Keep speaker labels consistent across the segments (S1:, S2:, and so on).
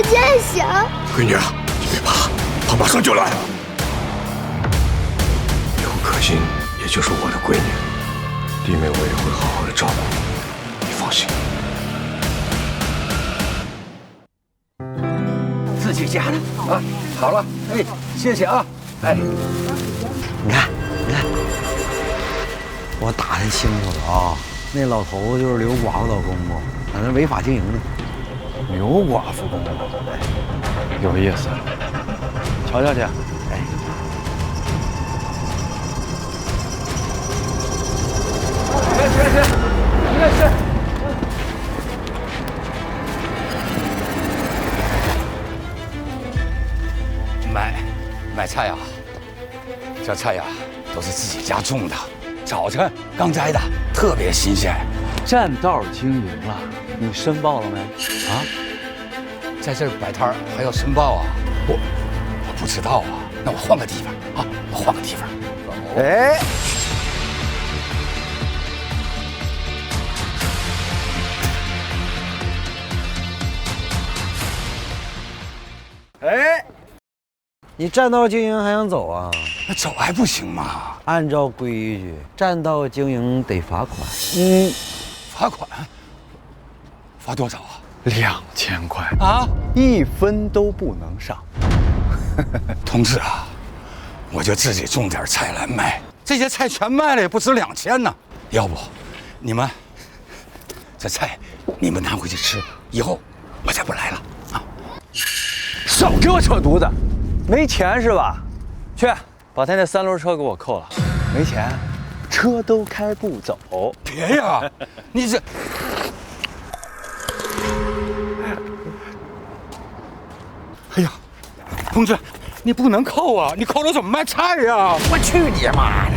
S1: 时间想。
S2: 闺女啊，你别怕，她马上就来。刘可欣也就是我的闺女，弟妹我也会好好的照顾，你放心。
S3: 自己家的啊，好了，哎，谢谢啊，哎，
S4: 你看，我打探清楚了啊，那老头子就是刘寡妇老公公，在那违法经营呢。
S5: 刘寡妇公公，有意思，瞧瞧去。哎，应该是。
S3: 买菜呀，这菜呀都是自己家种的，早晨刚摘的，特别新鲜。
S5: 占道经营了，你申报了没？
S3: 啊，在这儿摆摊儿还要申报啊？我不知道啊，那我换个地方啊，我换个地方。
S4: 哎，哎，你占道经营还想走啊？
S3: 那走还不行吗？
S4: 按照规矩，占道经营得罚款。
S3: 罚款？罚多少啊
S5: 2000块
S3: 啊
S5: ，1分都不能少。
S3: 同志啊，我就自己种点菜来卖，这些菜全卖了也不值2000呢。要不，你们这菜你们拿回去吃，以后我再不来了啊！
S5: 少给我扯犊子！没钱是吧？去把他那3轮车给我扣了。没钱，车都开不走。
S3: 别呀，你这。哎呀，同志，你不能扣啊！你扣了怎么卖菜呀？我去你妈的！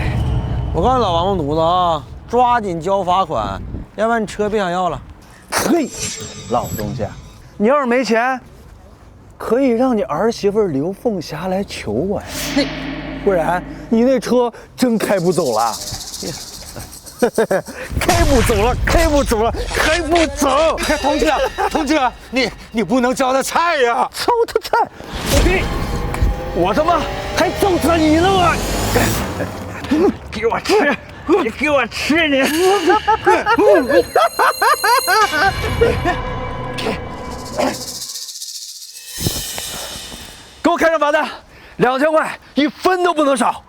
S4: 我告诉老王八犊子啊，抓紧交罚款，要不然你车别想要了。
S5: 嘿，老东家，你要是没钱，可以让你儿媳妇刘凤霞来求我呀。不然你那车真开不走了。开不走了，开不走了，开不走！
S3: 同志，你不能糟蹋菜呀！
S5: 糟蹋菜！我他妈还糟蹋你呢吗？给我吃！你给我吃你！给我开上罚单，2000块，1分都不能少。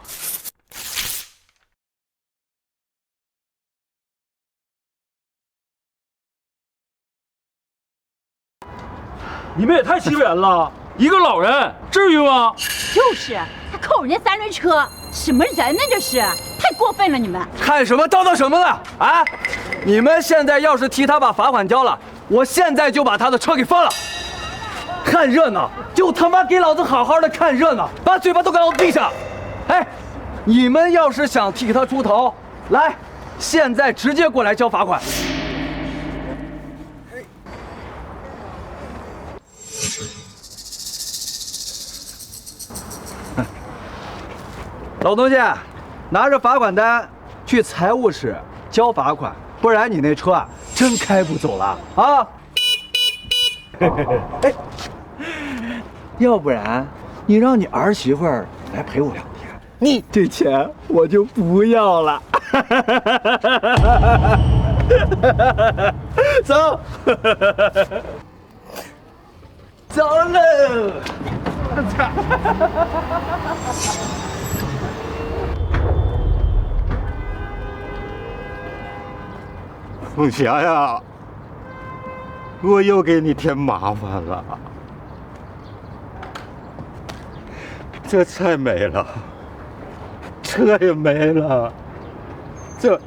S6: 你们也太欺负人了！一个老人，至于吗？
S7: 就是他扣人家3轮车，什么人呢？这是太过分了！你们
S5: 看什么叨叨什么呢？啊！你们现在要是替他把罚款交了，我现在就把他的车给封了。看热闹就他妈给老子好好的看热闹，把嘴巴都给我闭上！哎，你们要是想替他出头，来，现在直接过来交罚款。老东西，拿着罚款单去财务室交罚款，不然你那车啊真开不走了啊！哎，要不然你让你儿媳妇儿来陪我2天，你这钱我就不要了。走，走喽！
S2: 凤霞呀，我又给你添麻烦了。这菜没了，车也没了，这……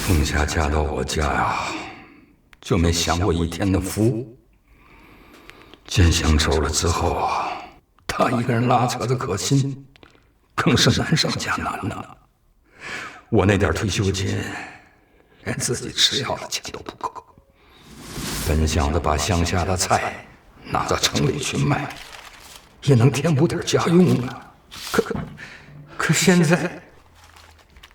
S3: 凤霞嫁到我家呀，就没享过1天的福。建祥走了之后啊，他一个人拉扯着可心，更是难上加难呐。我那点退休金，连自己吃药的钱都不够。本想着把乡下的菜拿到城里去卖，也能填补点家用啊。可现在，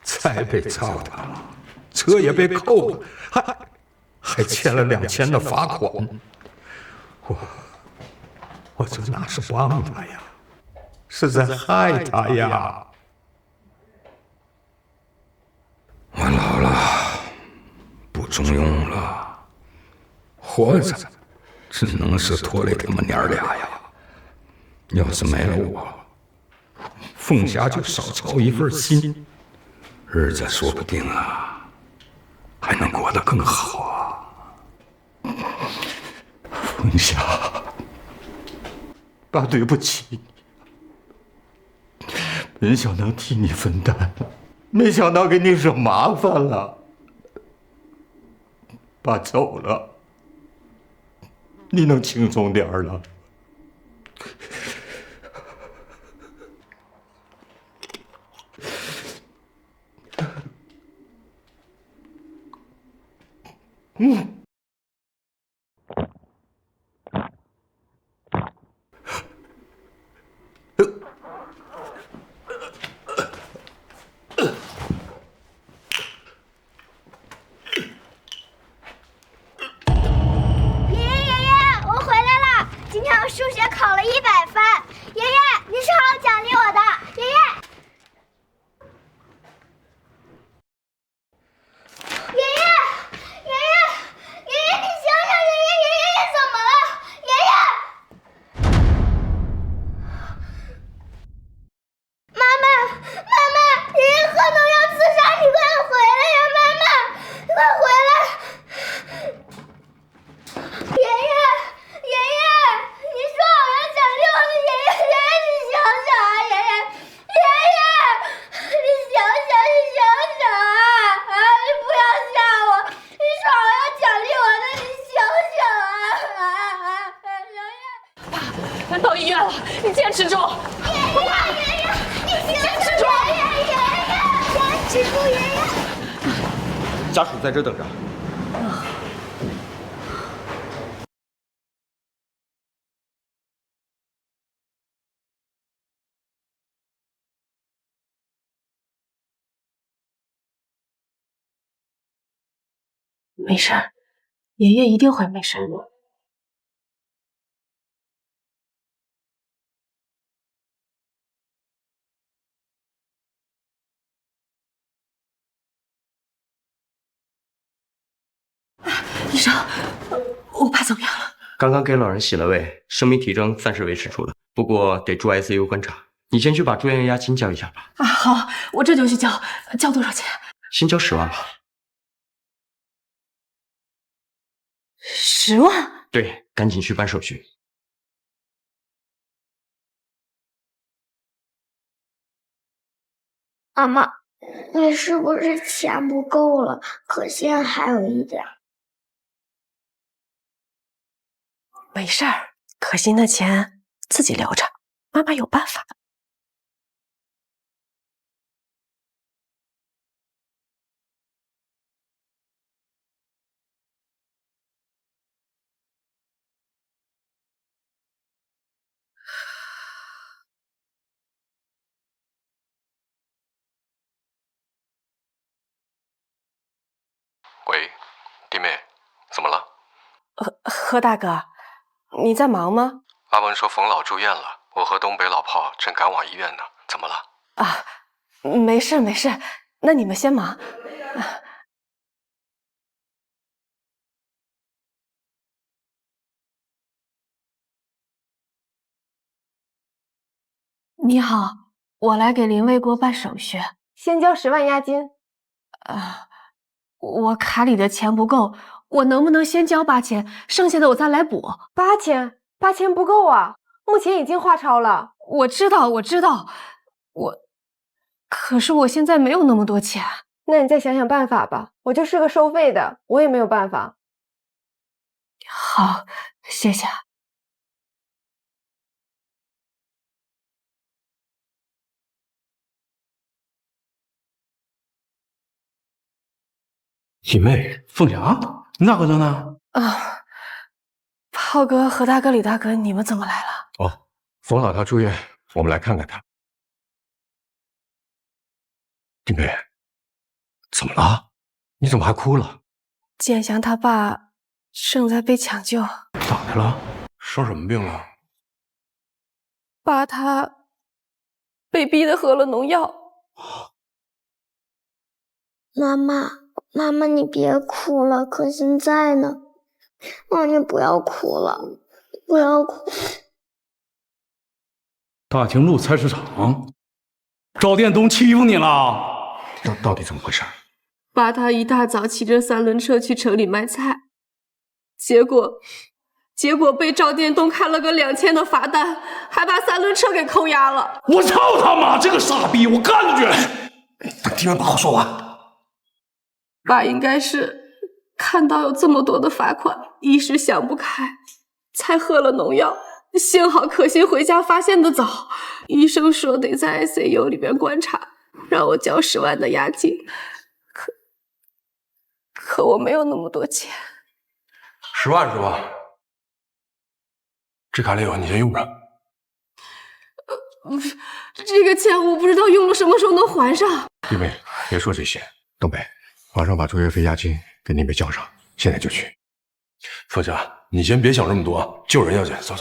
S3: 菜被糟蹋了，车也被扣了，还欠了2000的罚款。我这哪是帮他呀，是在害他呀！我老了，不中用了，活着只能是拖累他们娘俩呀。要是没了我，凤霞就少操一份心，日子说不定啊，还能过得更好啊。凤霞，爸对不起你，本想能替你分担，没想到给你惹麻烦了。爸走了，你能轻松点儿了。
S1: 爷爷，我回来了！今天我数学考了100分，爷爷，你说好奖励我的，爷爷。爷爷，爷爷，爷爷，你醒醒！爷爷，爷爷怎么了？爷爷，妈妈，妈妈，爷爷喝农药自杀，你快回来呀！妈妈，快回来！爷爷，爷爷，你说好要奖励我的，爷爷，爷爷，你想想啊，爷爷，爷爷，你想想，你想想啊！你不要吓我，你说好要奖励我的，你想想啊！爷爷，
S8: 到医院了，你坚持住！
S1: 爷爷，你坚持住！爷爷，坚持住！爷爷，
S2: 家属在这等着。
S8: 没事儿，爷爷一定会没事的。医生，我爸怎么样了？
S9: 刚刚给老人洗了胃，生命体征暂时维持住了，不过得住 ICU 观察。你先去把住院押金交一下吧。
S8: 啊，好，我这就去交，交多少钱？
S9: 先交10万吧。
S8: 10万？
S9: 对，赶紧去办手续。
S1: 妈妈，你是不是钱不够了？可心还有一点。
S8: 没事儿，可心的钱自己留着，妈妈有办法的。
S2: 喂，弟妹，怎么了？
S8: 何大哥，你在忙吗？
S2: 阿文说冯老住院了，我和东北老炮正赶往医院呢。怎么了？
S8: 啊，没事没事，那你们先忙。你好，我来给林卫国办手续，先交10万押金。我卡里的钱不够，我能不能先交8000，剩下的我再来补？8000不够啊，目前已经花超了。我知道，可是我现在没有那么多钱。那你再想想办法吧，我就是个收费的，我也没有办法。好，谢谢。
S2: 弟妹，
S6: 凤霞，你咋搁这呢？
S8: 啊，浩哥何大哥、李大哥，你们怎么来了？
S2: 哦，冯老他住院，我们来看看他。弟妹，怎么了？你怎么还哭了？
S8: 建祥他爸正在被抢救，
S2: 咋的了？生什么病了？
S8: 爸他被逼的喝了农药。
S1: 妈妈，你别哭了，可现在呢？你不要哭了，不要哭。
S6: 大庆路菜市场，赵殿东欺负你了？
S2: 到底怎么回事？
S8: 爸他一大早骑着3轮车去城里卖菜，结果被赵殿东开了个2000的罚单，还把3轮车给扣押了。
S6: 我操他妈！这个傻逼，我干出去！
S2: 等弟妹把话说完。
S8: 爸应该是看到有这么多的罚款，一时想不开，才喝了农药。幸好可心回家发现的早，医生说得在 ICU 里边观察，让我交10万的押金。可我没有那么多钱。
S2: 10万是吧？这卡里有，你先用着。
S8: 不是，这个钱我不知道用了什么时候能还上。
S2: 弟妹，别说这些，东北，马上把住院费押金给你妹交上，现在就去。凤霞，你先别想这么多，救人要紧，走。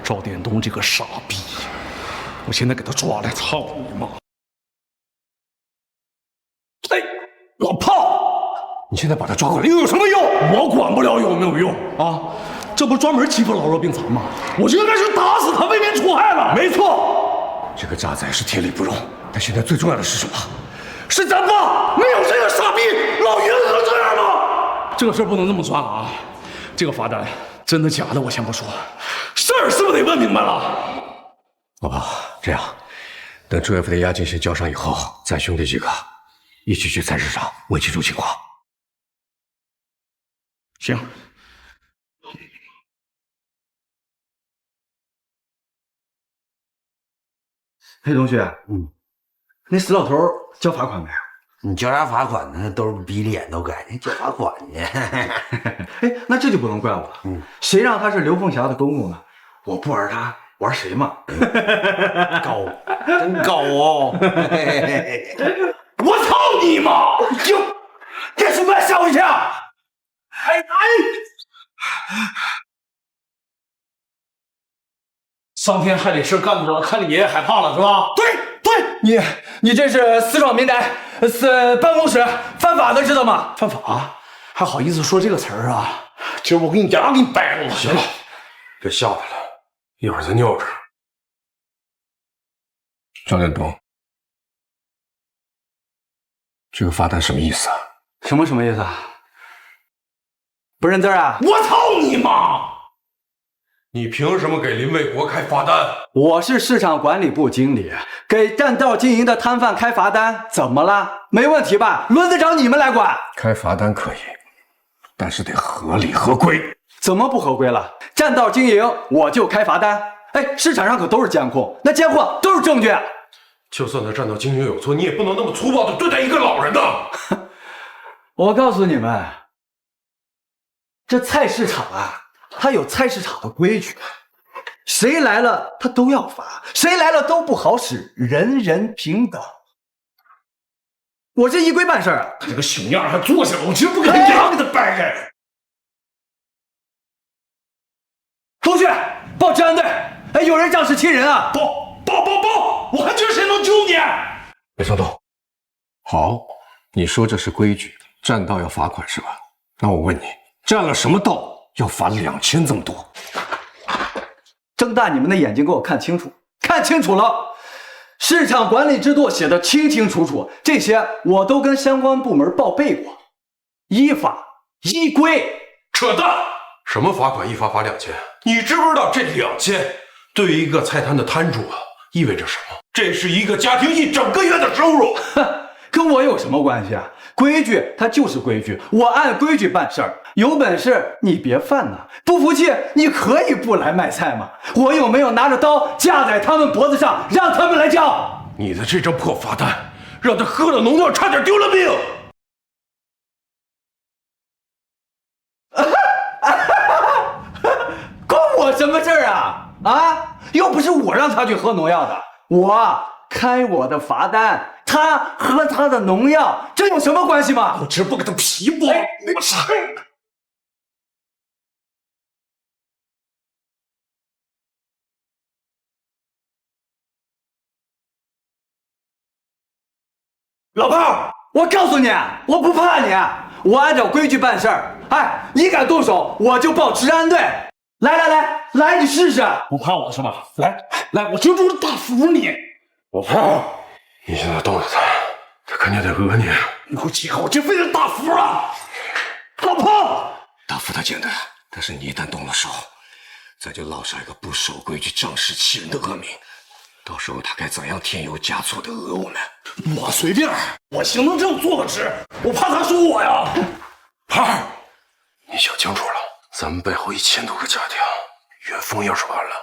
S6: 赵殿东这个傻逼，我现在给他抓来，操你妈！哎，老炮，
S2: 你现在把他抓过来又有什么用？
S6: 我管不了有没有用啊！这不专门欺负老弱病残吗？我就应该是打死他，未免出害了。
S2: 没错，这个渣仔是铁里不容，但现在最重要的是什么？是咱爸！没有这个傻逼，老爷子能这样吗？
S6: 这个事儿不能这么算啊！这个罚单真的假的我先不说，事儿是不是得问明白了？
S2: 老爸，这样，等住院费的押金先交上以后，咱兄弟几个一起去菜市场问清楚情况。
S6: 行。
S5: 嘿，同学，那死老头交罚款没有？
S4: 你交啥罚款呢？都是逼脸都改，你交罚款呢？
S5: 哎，那这就不能怪我了。谁让他是刘凤霞的公公呢？我不玩他，玩谁嘛？
S4: 高，真高哦！
S6: 我操你妈！
S5: 哟，干什么吓我一跳？哎！
S6: 伤天害理事干不着，看你爷爷害怕了是吧？
S5: 对，你这是私闯民宅，办公室犯法的，知道吗？
S6: 犯法？还好意思说这个词儿啊？今儿我给你牙给你掰了！
S2: 行了，别吓他了，一会儿再尿着。赵殿东，这个罚单什么意思啊？
S5: 什么意思啊？不认字啊？
S6: 我操你妈！
S2: 你凭什么给林卫国开罚单？
S5: 我是市场管理部经理，给占道经营的摊贩开罚单，怎么了？没问题吧？轮得着你们来管？
S2: 开罚单可以，但是得合理合规。
S5: 怎么不合规了？占道经营我就开罚单。哎，市场上可都是监控，那监控都是证据。
S2: 就算他占道经营有错，你也不能那么粗暴的对待一个老人呐。
S5: 我告诉你们，这菜市场啊，它有菜市场的规矩，谁来了他都要罚，谁来了都不好使，人人平等。我这一规办事儿啊，
S6: 他这个熊样还坐下了，我今儿不给他牙给他掰开。
S5: 同学，报治安队！哎，有人仗势欺人啊！
S6: 报！我还觉得谁能救你？
S2: 别松动。好，你说这是规矩，占道要罚款是吧？那我问你，占了什么道要罚2000这么多？
S5: 睁大你们的眼睛给我看清楚，看清楚了！市场管理制度写的清清楚楚，这些我都跟相关部门报备过，依法依规。
S2: 扯淡！什么罚款一罚2000？你知不知道这2000对于一个菜摊的摊主啊意味着什么？这是一个家庭一整个月的收入。
S5: 跟我有什么关系啊？规矩它就是规矩，我按规矩办事儿。有本事你别犯呐！不服气你可以不来卖菜嘛。我有没有拿着刀架在他们脖子上，让他们来交？
S2: 你的这张破罚单，让他喝了农药，差点丢了命。
S5: 关我什么事儿啊？啊，又不是我让他去喝农药的，我开我的罚单，他喝他的农药，这有什么关系吗？
S2: 我只不给他皮剥。我操！
S5: 老炮，我告诉你，我不怕你，我按照规矩办事儿。哎，你敢动手，我就报治安队。来，你试试。
S6: 不怕我是吧？来，我就中大服你。
S2: 我怕你现在动了他肯定得讹你。
S6: 你给我起好，这非是大服了。老炮，
S3: 大服他简单，但是你一旦动了手，咱就落下一个不守规矩、仗势欺人的恶名。到时候他该怎样添油加醋的讹我们？
S6: 我随便，我行得正，坐得直，我怕他说我呀。
S2: 胖儿，你想清楚了，咱们背后1000多个家庭，岳峰要是完了，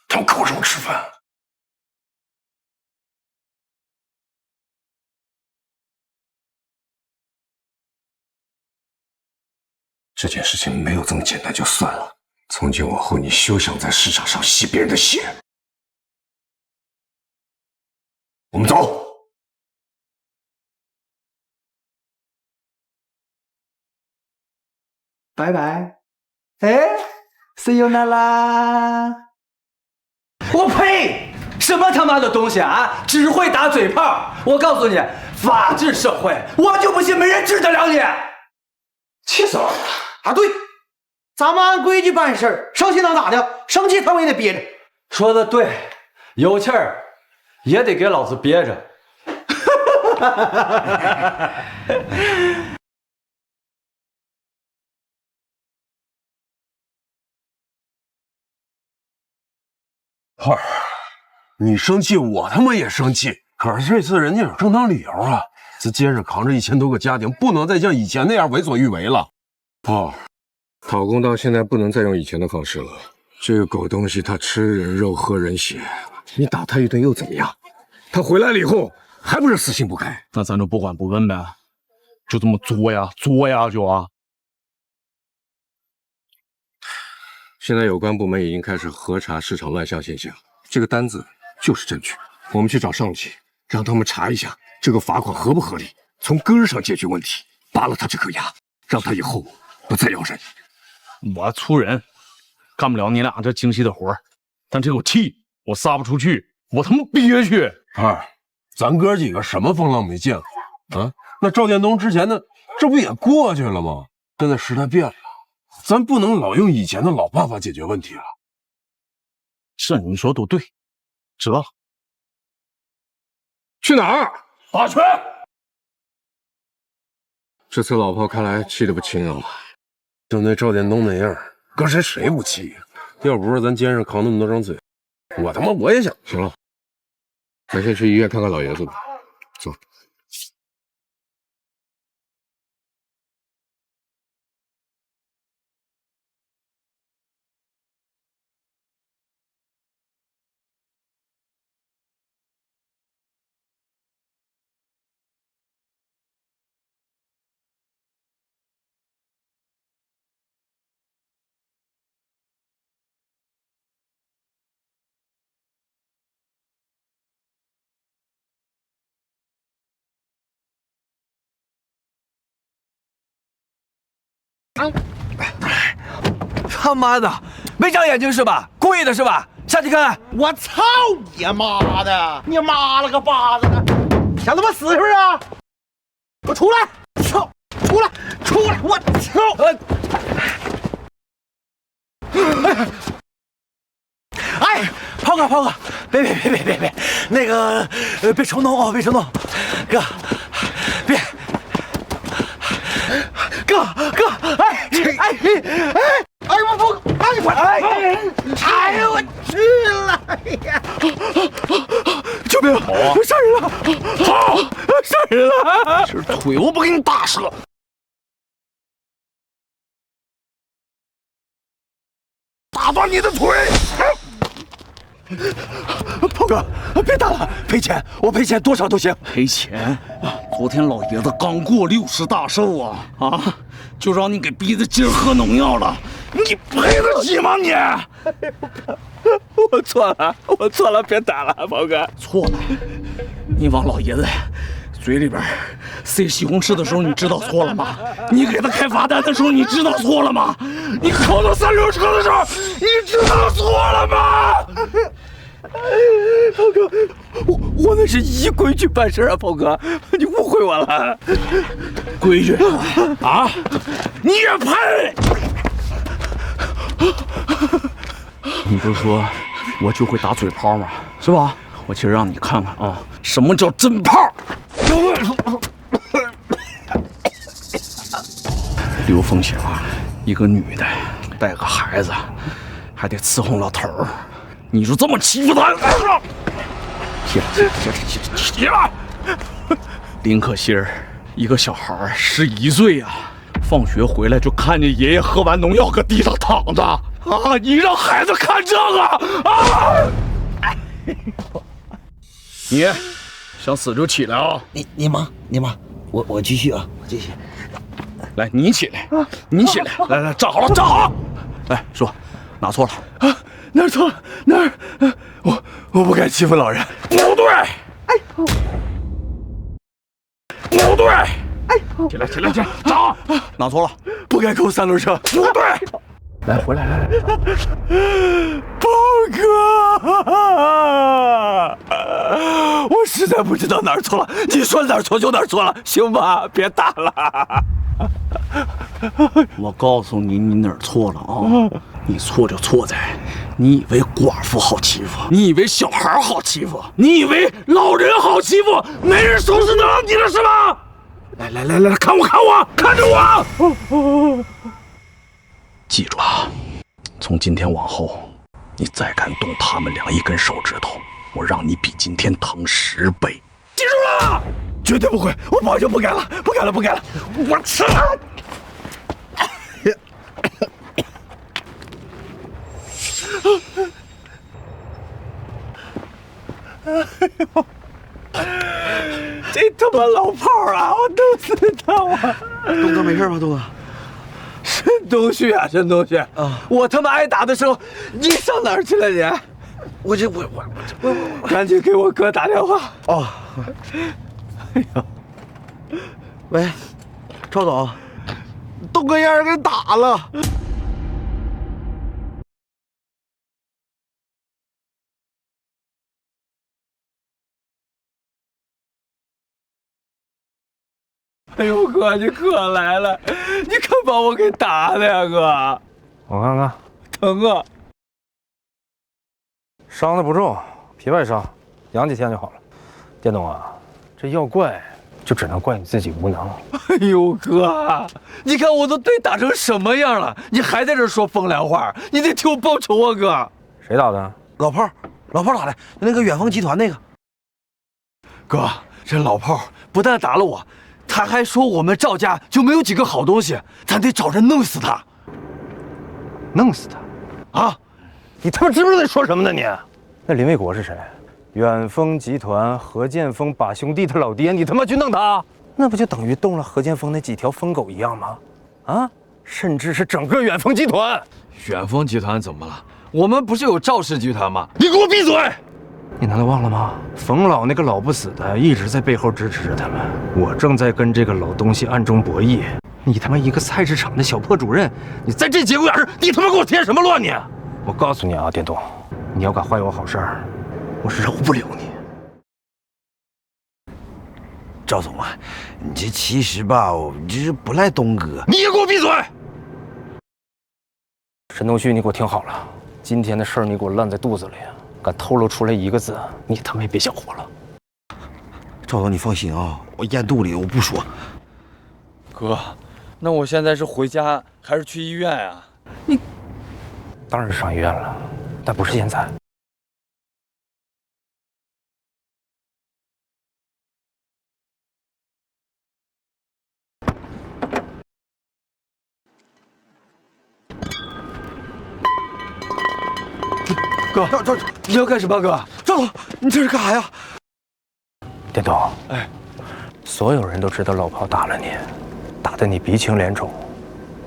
S2: 他们靠什么吃饭？
S3: 这件事情没有这么简单就算了。从今往后，你休想在市场上吸别人的血。我们走。
S5: 拜拜。哎 ，see you 那啦。我呸！什么他妈的东西啊！只会打嘴炮！我告诉你，法治社会，我就不信没人治得了你。
S4: 气死我了！啊，对，咱们按规矩办事儿，生气能咋的？生气他们也得憋着。
S5: 说的对，有气儿也得给老子憋着。
S2: 胖儿，你生气，我他妈也生气。可是这次人家有正当理由啊，这街上扛着1000多个家庭，不能再像以前那样为所欲为了。
S3: 炮儿，讨公道现在不能再用以前的方式了。这个狗东西，它吃人肉，喝人血，你打他一顿又怎么样？他回来了以后，还不是死心不改？
S6: 那咱就不管不问呗，就这么作呀就啊。
S3: 现在有关部门已经开始核查市场乱象现象，这个单子就是证据。我们去找上级，让他们查一下这个罚款合不合理，从根儿上解决问题，拔了他这颗牙，让他以后不再咬人。
S6: 我粗人，干不了你俩这精细的活儿，但这口气我撒不出去，我他妈憋屈。
S2: 啊，咱哥几个什么风浪没见过啊？那赵建东之前的这不也过去了吗？现在时代变了，咱不能老用以前的老办法解决问题了。
S6: 是你说都对，知道了。
S3: 去哪儿？
S6: 打拳！
S3: 这次老炮看来气得不轻啊。
S2: 就那赵建东那样，搁谁不气呀？要不是咱肩上扛那么多张嘴，我也想。
S3: 行了，咱先去医院看看老爷子吧。走。
S5: 他妈的，没长眼睛是吧？故意的是吧？下去看看。
S4: 我操你妈的！你妈了个巴子的！想他妈死是不是啊？我出来！操！出来！我操！哎，炮哥，别，那个别冲动啊，别冲动，哥，别，哥，哎，我去了，哎呀，救命！杀人了！好，杀人了！
S6: 这腿我不给你打折。打断你的腿！
S3: 炮哥，别打了，赔钱，我赔钱多少都行。
S6: 赔钱？昨天老爷子刚过60大寿啊，就让你给逼得今儿喝农药了，你赔得起吗你？
S5: 我错了，别打了，炮哥。
S6: 错了，你往老爷子嘴里边塞西红柿的时候，你知道错了吗？你给他开罚单的时候，你知道错了吗？你扣到36车的时候，你知道错了吗？
S5: 炮哥，我那是依规矩办事啊，炮哥，你误会我了。
S6: 规矩啊，你也配？你不是说我就会打嘴炮吗？是吧？我今儿让你看看啊，什么叫真炮。刘凤霞，一个女的，带个孩子，还得伺候老头儿，你就这么欺负她？起来！林可欣儿，一个小孩11岁呀，放学回来就看见爷爷喝完农药搁地上躺着啊！你让孩子看这个啊？你想死就起来啊！
S4: 你忙，我继续啊，我继续。
S6: 来，你起来，你起来，来，站好了，站好。来说，哪错了？
S5: 哪儿错了？哪儿？我不该欺负老人。
S6: 不对，不对，起来，站好。哪错了？
S5: 不该扣3轮车。
S6: 不对。来，回来，来，
S5: 炮哥，我实在不知道哪儿错了，你说哪儿错就哪儿错了，行吧？别打了。
S6: 我告诉你，你哪儿错了啊？你错就错在，你以为寡妇好欺负，你以为小孩好欺负，你以为老人好欺负，没人收拾得了你了是吧？来，看我，看着我。记住啊，从今天往后，你再敢动他们俩一根手指头，我让你比今天疼10倍。记住了，
S5: 绝对不会，我保证不改了。
S6: 我吃。
S5: 这他妈老炮儿啊，我疼死他！我
S4: 东哥没事吧，东哥？
S5: 沈东旭啊，我他妈挨打的时候，你上哪儿去了你？
S4: 我
S5: 赶紧给我哥打电话。
S4: 哦，哎呦，喂，赵总，东哥让人给打了。
S5: 哎呦哥，你可来了！你可把我给打的呀，哥！
S10: 我看看，
S5: 疼啊！
S10: 伤的不重，皮外伤，养几天就好了。电动啊，这要怪就只能怪你自己无能。
S5: 哎呦哥，你看我都对打成什么样了，你还在这说风凉话？你得替我报仇啊，哥！
S10: 谁打的？
S4: 老炮打的，那个远丰集团那个。
S5: 哥，这老炮不但打了我，他还说我们赵家就没有几个好东西，咱得找人弄死他。
S10: 弄死他？啊！你他妈知不知道在说什么呢你？那林卫国是谁？远丰集团何建峰把兄弟他老爹，你他妈去弄他，那不就等于动了何建峰那几条疯狗一样吗？啊！甚至是整个远丰集团。
S5: 远丰集团怎么了？我们不是有赵氏集团吗？
S6: 你给我闭嘴！
S10: 你难道忘了吗？冯老那个老不死的一直在背后支持着他们，我正在跟这个老东西暗中博弈。你他妈一个菜市场的小破主任，你在这节骨眼上，你他妈给我添什么乱你？我告诉你啊，电动，你要敢坏我好事儿，我是饶不了你。
S4: 赵总啊，你这其实吧，你这是不赖东哥。
S6: 你也给我闭嘴！
S10: 沈东旭，你给我听好了，今天的事儿你给我烂在肚子里，敢透露出来一个字，你他妈也别想活了。
S4: 赵总，你放心啊，我咽肚里，我不说。
S5: 哥，那我现在是回家还是去医院呀？
S10: 你当然是上医院了，但不是现在。
S5: 哥，你要干什么？哥，
S6: 赵总，你这是干啥呀？
S10: 电动，哎，所有人都知道老炮打了你，打得你鼻青脸肿，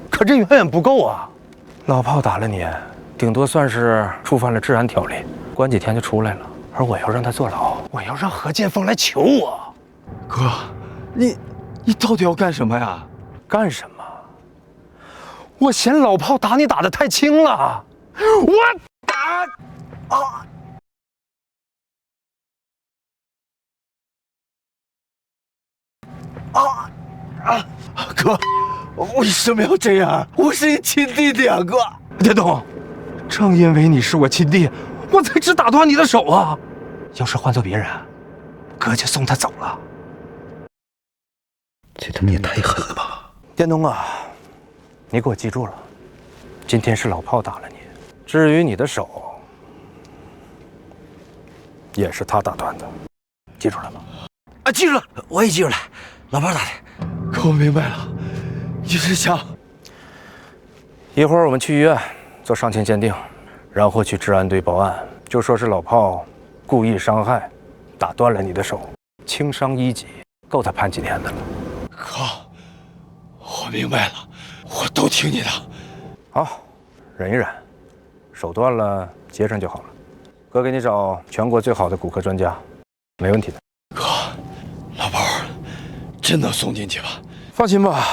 S10: 可这远远不够啊！老炮打了你，顶多算是触犯了治安条例，关几天就出来了。而我要让他坐牢，我要让何建锋来求我。
S5: 哥，你到底要干什么呀？
S10: 干什么？我嫌老炮打你打得太轻了，我打
S6: 哥，为什么要这样？我是你亲弟弟啊，哥！
S10: 电动，正因为你是我亲弟，我才只打断你的手啊！要是换做别人，哥就送他走了。
S6: 这他妈也太狠了吧！
S10: 电动啊，你给我记住了，今天是老炮打了你，至于你的手，也是他打断的，记住了吗？
S6: 啊，记住了，我也记住了，老炮打的。
S5: 哥，我明白了，你是想……
S10: 一会儿我们去医院做伤情鉴定，然后去治安队报案，就说是老炮故意伤害，打断了你的手，轻伤1级，够他判几天的了。
S6: 哥，我明白了，我都听你的。
S10: 好，忍一忍，手断了接上就好了。哥给你找全国最好的骨科专家，没问题的。
S6: 哥，老炮真能送进去吧？
S10: 放心吧，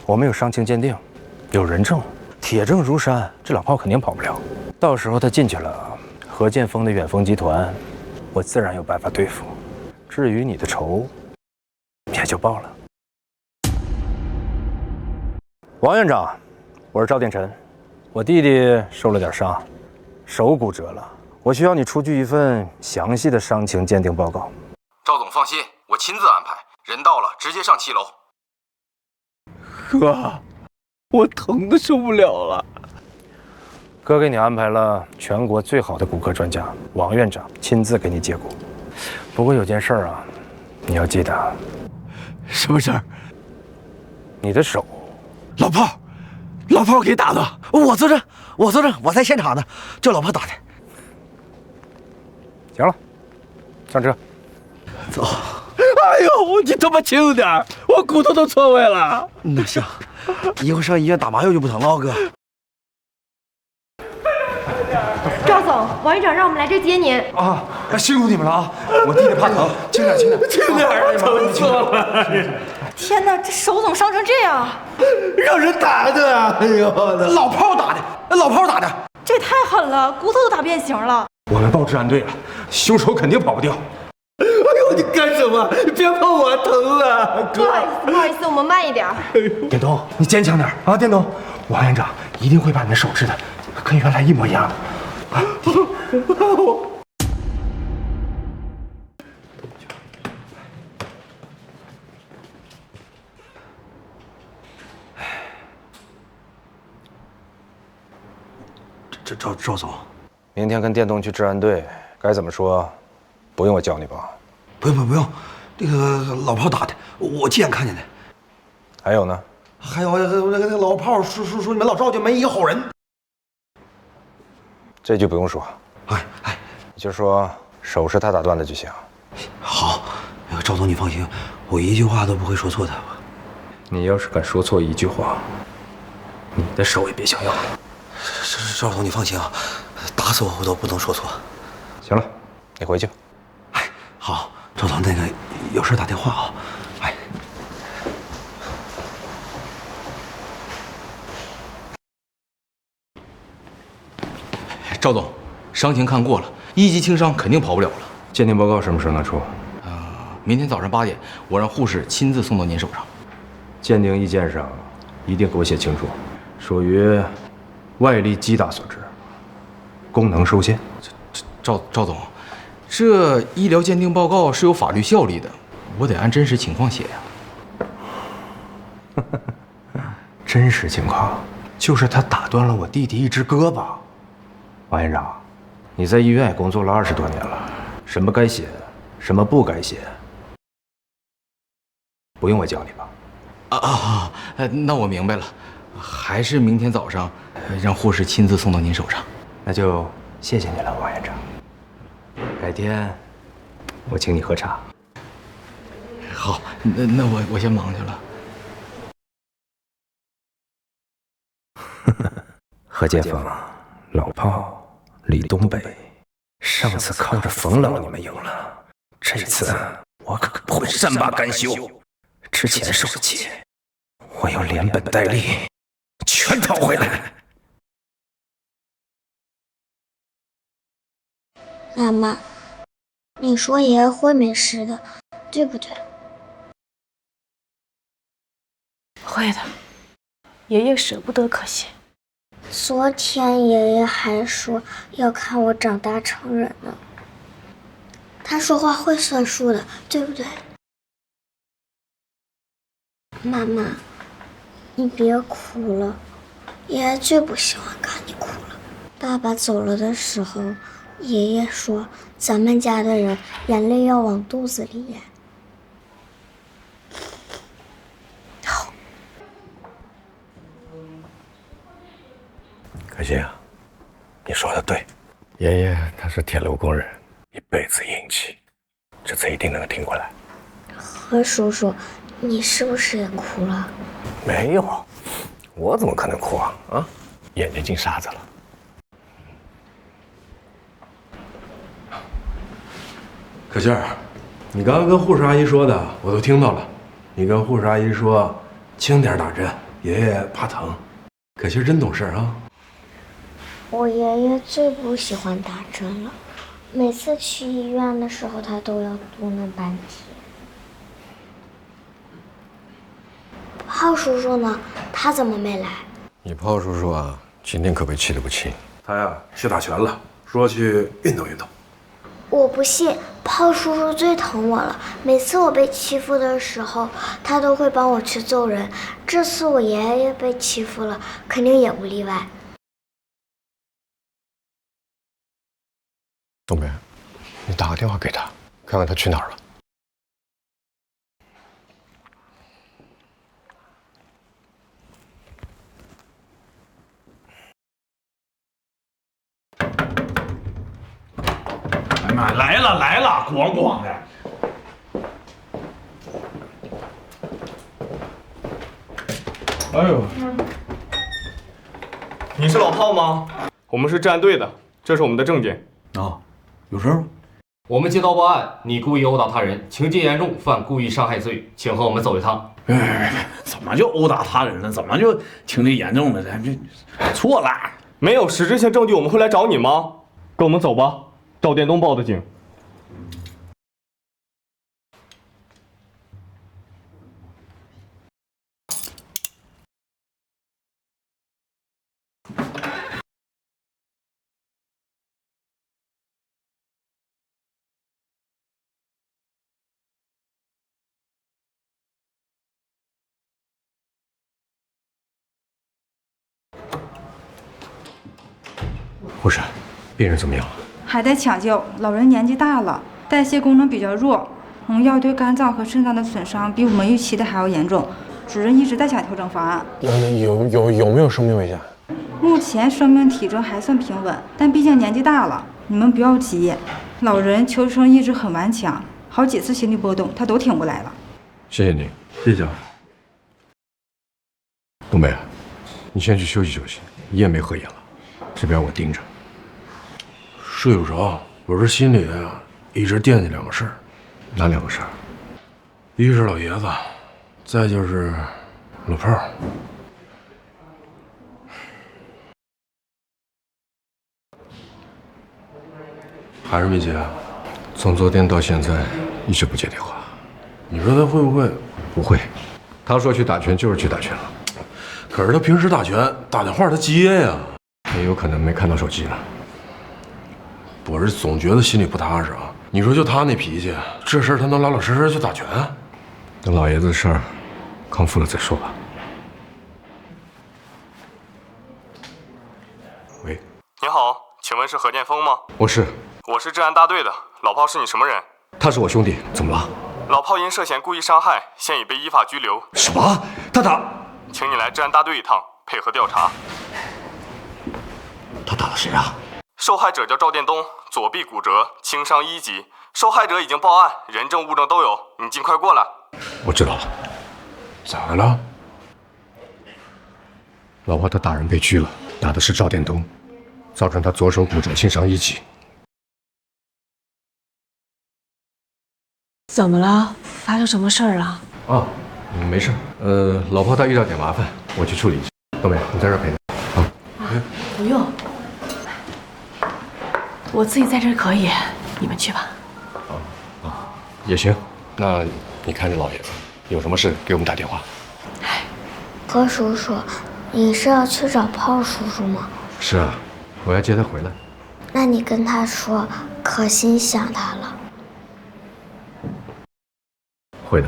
S10: 我们有伤情鉴定，有人证，铁证如山，这老炮肯定跑不了。到时候他进去了，何建锋的远丰集团，我自然有办法对付。至于你的仇，也就报了。王院长，我是赵殿晨，我弟弟受了点伤，手骨折了，我需要你出具一份详细的伤情鉴定报告。
S11: 赵总放心，我亲自安排，人到了直接上7楼。
S6: 哥，我疼的受不了了。
S10: 哥给你安排了全国最好的骨科专家王院长亲自给你接骨。不过有件事啊，你要记得。
S6: 什么事儿？
S10: 你的手。
S6: 老炮给打的。我作证，我在现场呢，就老炮打的。
S10: 行了，上车。
S6: 走。哎呦，你他妈轻点，我骨头都错位了。那行，一会儿上医院打麻药就不疼了，哥。
S1: 赵总，王院长让我们来这接您。
S10: 啊，辛苦你们了啊！我弟弟怕疼，轻点，
S6: 疼死了！
S1: 天哪，这手怎么伤成这样？
S6: 让人打的！哎呦，老炮打的，
S1: 这也太狠了，骨头都打变形了。
S10: 我们报治安队了，凶手肯定跑不掉。
S6: 哎呦，你干什么？别碰我，疼啊！
S1: 不好意思，我们慢一点。
S10: 电动，你坚强点啊！电动，王院长一定会把你的手治的跟原来一模一样的。
S6: 赵总，
S10: 明天跟电动去治安队，该怎么说，不用我教你吧？
S6: 不用，这个老炮打的，我亲眼看见的。
S10: 还有呢？
S6: 还有那个老炮说你们老赵家没一个好人。
S10: 这句不用说，你就说手是他打断的就行。
S6: 好，赵总你放心，我一句话都不会说错的。
S10: 你要是敢说错一句话，你的手也别想要了。
S6: 赵总你放心啊，打死我都不能说错。
S10: 行了，你回去。
S6: 好，赵总那个有事打电话啊。
S11: 赵总，伤情看过了，1级轻伤肯定跑不了了。
S10: 鉴定报告什么时候拿出？
S11: 明天早上8点，我让护士亲自送到您手上。
S10: 鉴定意见上一定给我写清楚，属于外力击打所致，功能受限。
S11: 赵总，这医疗鉴定报告是有法律效力的，我得按真实情况写呀。
S10: 真实情况就是他打断了我弟弟一只胳膊。王院长，你在医院也工作了20多年了，什么该写，什么不该写，不用我教你吧？
S11: 那我明白了，还是明天早上让护士亲自送到您手上。
S10: 那就谢谢你了，王院长。改天我请你喝茶。
S11: 好，那我先忙去了。
S10: 何建锋、老炮、李东北，上次靠着冯老你们赢了，这次我可不会善罢甘休。之前受的气，我要连本带利全讨回来。
S1: 妈妈，你说爷爷会没事的，对不对？
S8: 会的，爷爷舍不得可惜。
S1: 昨天爷爷还说要看我长大成人呢。他说话会算数的，对不对？妈妈，你别哭了，爷爷最不喜欢看你哭了。爸爸走了的时候，爷爷说咱们家的人眼泪要往肚子里咽。好。
S10: 可惜啊，你说的对，爷爷他是铁路工人，一辈子硬气，这次一定能挺过来。
S1: 何叔叔，你是不是也哭了？
S10: 没有，我怎么可能哭啊？啊，眼睛进沙子了。
S2: 可心儿，你刚刚跟护士阿姨说的我都听到了。你跟护士阿姨说轻点打针，爷爷怕疼。可心儿真懂事啊。
S1: 我爷爷最不喜欢打针了，每次去医院的时候他都要嘟囔半天。炮叔叔呢？他怎么没来？
S10: 你炮叔叔啊，今天可被气得不轻。
S2: 他呀去打拳了，说去运动运动。
S1: 我不信，炮叔叔最疼我了。每次我被欺负的时候，他都会帮我去揍人。这次我爷爷也被欺负了，肯定也不例外。
S10: 东北，你打个电话给他，看看他去哪儿了。
S6: 哎妈，来了来了，咣咣的。
S9: 哎呦，你是老炮吗？我们是治安队的，这是我们的证件。
S6: 啊，有事吗？
S12: 我们接到报案，你故意殴打他人，情节严重，犯故意伤害罪，请和我们走一趟。
S6: 怎么就殴打他人了？怎么就情节严重了？这错了，
S9: 没有实质性证据，我们会来找你吗？跟我们走吧。赵殿东报的警。
S10: 护士，病人怎么样了？
S13: 还在抢救，老人年纪大了，代谢功能比较弱，农药对肝脏和肾脏的损伤比我们预期的还要严重。主任一直在想调整方案。
S10: 那有没有生命危险？
S13: 目前生命体征还算平稳，但毕竟年纪大了，你们不要急。老人求生意志很顽强，好几次心律波动他都挺过来了。
S10: 谢谢你，
S2: 谢谢。
S10: 东北，你先去休息休息，夜没合眼了，这边我盯着。
S2: 睡不着，我这心里啊一直惦记两个事儿。
S10: 哪两个事儿？
S2: 一是老爷子，再就是老炮儿。还是没接啊？
S10: 从昨天到现在一直不接电话。
S2: 你说他会不会？
S10: 不会，他说去打拳就是去打拳了。
S2: 可是他平时打拳打电话他接呀。
S10: 也有可能没看到手机了。
S2: 我是总觉得心里不踏实啊！你说就他那脾气，这事儿他能老老实实去打拳？
S10: 等老爷子的事儿康复了再说吧。喂，
S9: 你好，请问是何建锋吗？
S10: 我是
S9: 治安大队的，老炮是你什么人？
S10: 他是我兄弟，怎么了？
S9: 老炮因涉嫌故意伤害，现已被依法拘留。
S10: 什么？他打？
S9: 请你来治安大队一趟，配合调查。
S6: 他打了谁啊？
S11: 受害者叫赵殿东，左臂骨折，轻伤1级。受害者已经报案，人证物证都有，你尽快过来。
S10: 我知道了。咋了？老婆他打人被拘了，打的是赵殿东，造成他左手骨折，轻伤1级。
S8: 怎么了？发生什么事儿了？
S10: 啊，没事。老婆她遇到点麻烦，我去处理一下。东北，你在这儿陪她。啊，
S8: 不用，我自己在这儿可以，你们去吧。
S10: 也行。那你看着老爷子，有什么事给我们打电话。
S1: 何叔叔，你是要去找炮叔叔吗？
S10: 是啊，我要接他回来。
S1: 那你跟他说，可心想他了。
S10: 会的。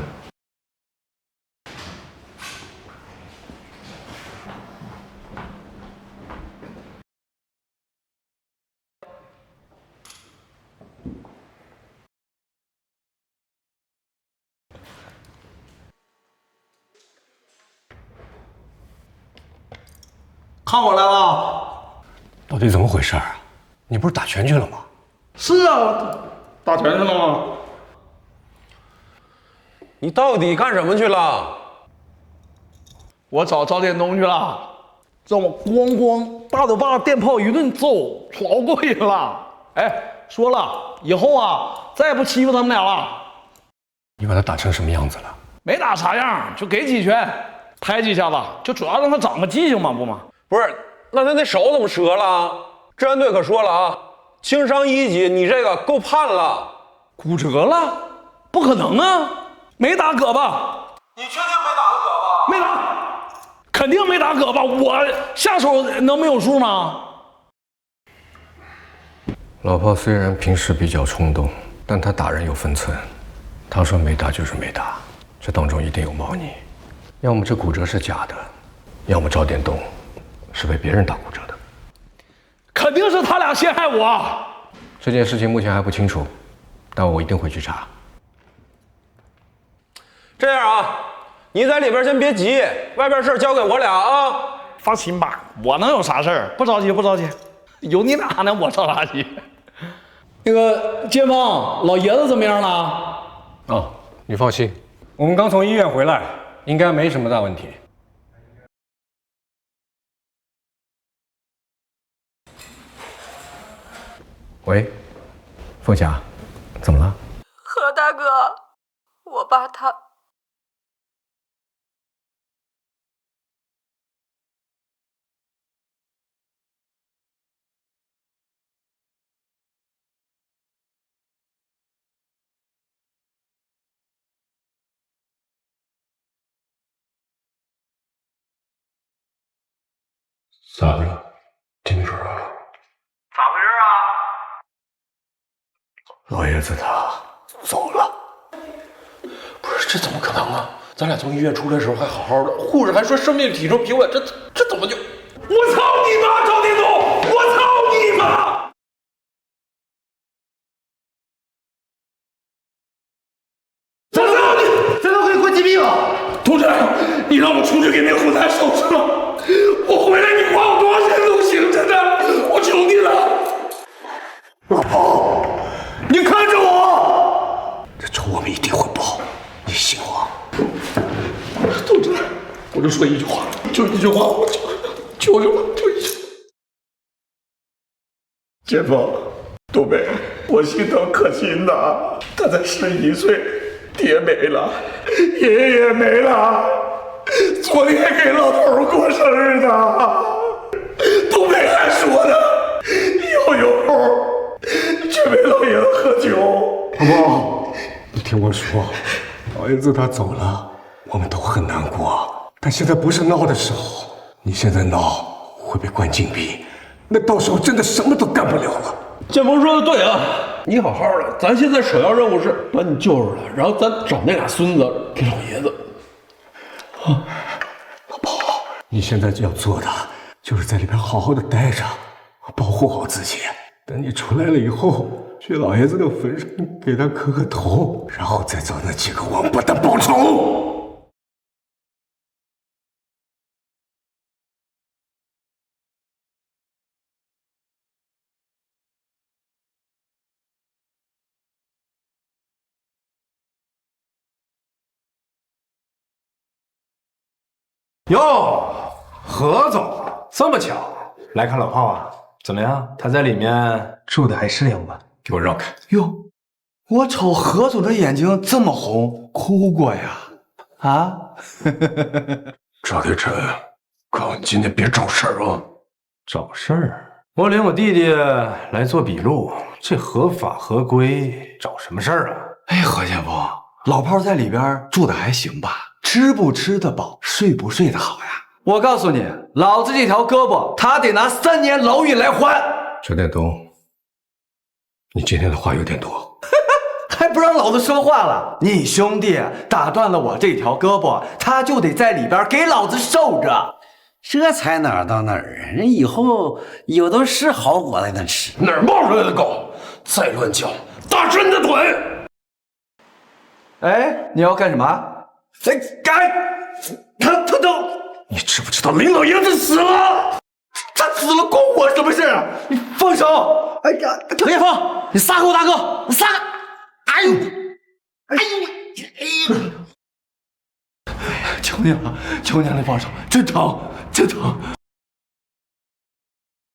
S4: 看我来了，
S10: 到底怎么回事啊？你不是打拳去了吗？
S4: 是啊，打拳去了吗？
S2: 你到底干什么去了？
S4: 我找赵殿东去了，这么咣咣大嘴巴电炮一顿揍，老过瘾了。哎，说了以后啊，再也不欺负他们俩了。
S10: 你把他打成什么样子了？
S4: 没打啥样，就给几拳，拍几下子，就主要让他长个记性嘛，不嘛？
S2: 不是，那他那手怎么折了？治安队可说了啊，轻伤1级，你这个够判了。
S4: 骨折了？不可能啊，没打胳膊。
S2: 你确定没打过胳膊？
S4: 没打，肯定没打胳膊，我下手能没有数吗？
S10: 老婆虽然平时比较冲动，但她打人有分寸。她说没打就是没打，这当中一定有猫腻。要么这骨折是假的，要么赵殿东是被别人打骨折的。
S4: 肯定是他俩陷害我。
S10: 这件事情目前还不清楚，但我一定会去查。
S2: 这样啊，你在里边先别急，外边事交给我俩啊。
S4: 放心吧，我能有啥事儿？不着急，不着急，有你俩呢，我着啥急？那个街坊，老爷子怎么样了？
S10: 哦，你放心，我们刚从医院回来，应该没什么大问题。喂，凤霞，怎么了？
S8: 何大哥，我爸他……
S10: 咋的了？听没说啊？
S4: 咋回事啊？
S10: 老爷子他走了。
S2: 不是，这怎么可能啊？咱俩从医院出来的时候还好好的，护士还说生命体征平稳，这怎么就……
S4: 我操你妈，赵殿东！我操你妈！这都给我击毙了！同志，你让我出去给那混蛋收拾了，我回来你花我多少钱都行，真的，我求你了。
S10: 老婆，
S4: 你看着我，
S10: 这仇我们一定会报，你信我。
S4: 同志，我就说一句话，就一句话，我求求了，就一句。街坊，东北，我心疼可心呐，他才11岁，爹没了，爷爷没了，昨天给老头过生日呢，东北还说呢，要有空去陪老爷子喝酒。
S10: 老婆，你听我说，老爷子他走了，我们都很难过，但现在不是闹的时候，你现在闹会被关禁闭，那到时候真的什么都干不了了。
S2: 建峰说的对啊，你好好的，咱现在首要任务是把你救出来，然后咱找那俩孙子给老爷子。
S10: 啊，老婆，你现在要做的就是在里边好好的待着，保护好自己。等你出来了以后，去老爷子的坟上给他磕个头，然后再找那几个王八蛋报仇。哟，何总，这么巧，来看老炮啊？怎么样？他在里面住的还适应吧？
S3: 给我绕开！
S5: 哟，我瞅何总这眼睛这么红，哭过呀？啊？
S2: 赵铁琛，告诉你今天别找事儿啊！
S10: 找事儿？我领我弟弟来做笔录，这合法合规，找什么事儿啊？
S5: 哎，何建峰，老炮在里边住的还行吧？吃不吃得饱，睡不睡得好呀？我告诉你，老子这条胳膊，他得拿3年牢狱来还。
S2: 陈建东，你今天的话有点多，
S5: 还不让老子说话了？你兄弟打断了我这条胳膊，他就得在里边给老子受着。
S14: 这才哪儿到哪儿啊？人以后有的是好果子能吃。
S2: 哪儿冒出来的狗？再乱叫，打折你的腿！
S5: 哎，你要干什么？哎，他都……
S2: 你知不知道林老爷子死了？
S5: 他死了关我什么事啊？你放手！哎呀，
S14: 何建峰，你撒开我大哥！你撒开！哎呦，哎呦！
S5: 求你了，求你了，放手！真疼，真疼！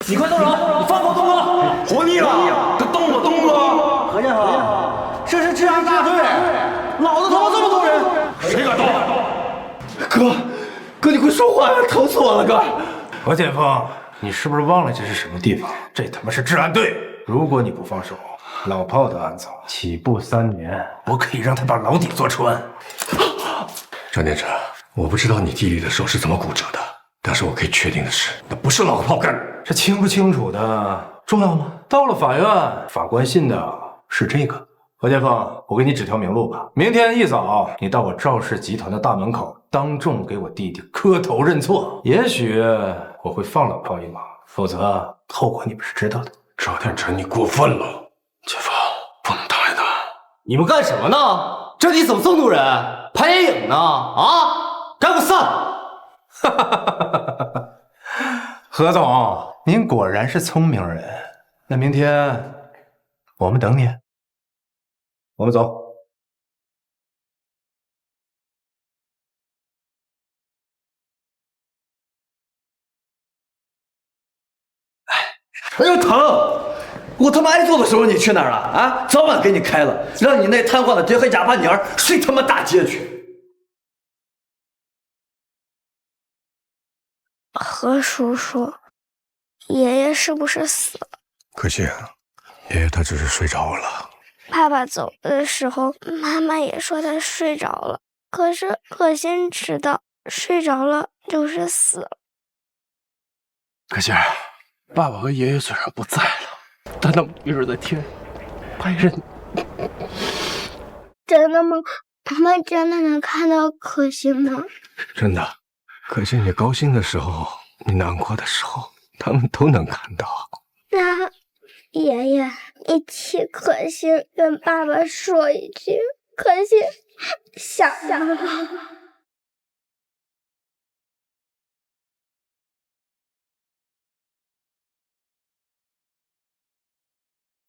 S6: 你快动手！你放过东哥！
S10: 活腻了！他动我东哥！
S6: 何建峰，这是治安大队，老子他妈这么多人，
S10: 谁敢动？
S5: 哥，你快说话呀！疼死我了，哥！
S10: 何建峰，你是不是忘了这是什么地方？这他妈是治安队！如果你不放手，老炮的案子起步3年，我可以让他把牢底坐穿。
S2: 张天成，我不知道你弟弟的手是怎么骨折的，但是我可以确定的是，那不是老炮干的。
S10: 这清不清楚的重要吗？到了法院，法官信的是这个。何建峰，我给你指条明路吧。明天一早，你到我赵氏集团的大门口，当众给我弟弟磕头认错。也许我会放老炮一马，否则后果你们是知道的。
S2: 赵天成，你过分了，姐夫，不能打他。
S12: 你们干什么呢？这里怎么这么多人？拍电影呢？啊！赶快散！
S10: 何总，您果然是聪明人。那明天我们等你。我们走。
S5: 哎呦疼！我他妈挨揍的时候你去哪儿了啊？早晚给你开了，让你那瘫痪的爹和哑巴娘睡他妈大街去！
S1: 何叔叔，爷爷是不是死了？
S2: 可惜，爷爷他只是睡着了。
S1: 爸爸走的时候，妈妈也说他睡着了。可是可心知道，睡着了就是死了。
S2: 可心儿，爸爸和爷爷虽然不在了，但他们一直在天陪着你。
S1: 真的吗？我们真的能看到可心吗？
S2: 真的，可心，你高兴的时候，你难过的时候，他们都能看到。
S1: 那爷爷，你替可心跟爸爸说一句，可心想他了。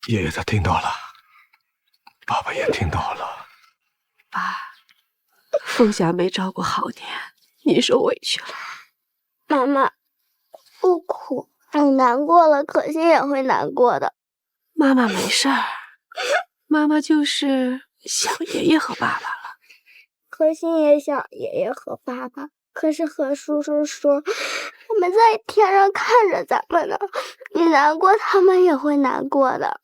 S2: 爷爷他听到了，爸爸也听到了。
S8: 爸，凤霞没照顾好你，你受委屈了。
S1: 妈妈，不哭，你难过了，可心也会难过的。
S8: 妈妈没事儿，妈妈就是想爷爷和爸爸了。
S1: 可心也想爷爷和爸爸，可是何叔叔说我们在天上看着咱们呢，你难过，他们也会难过的。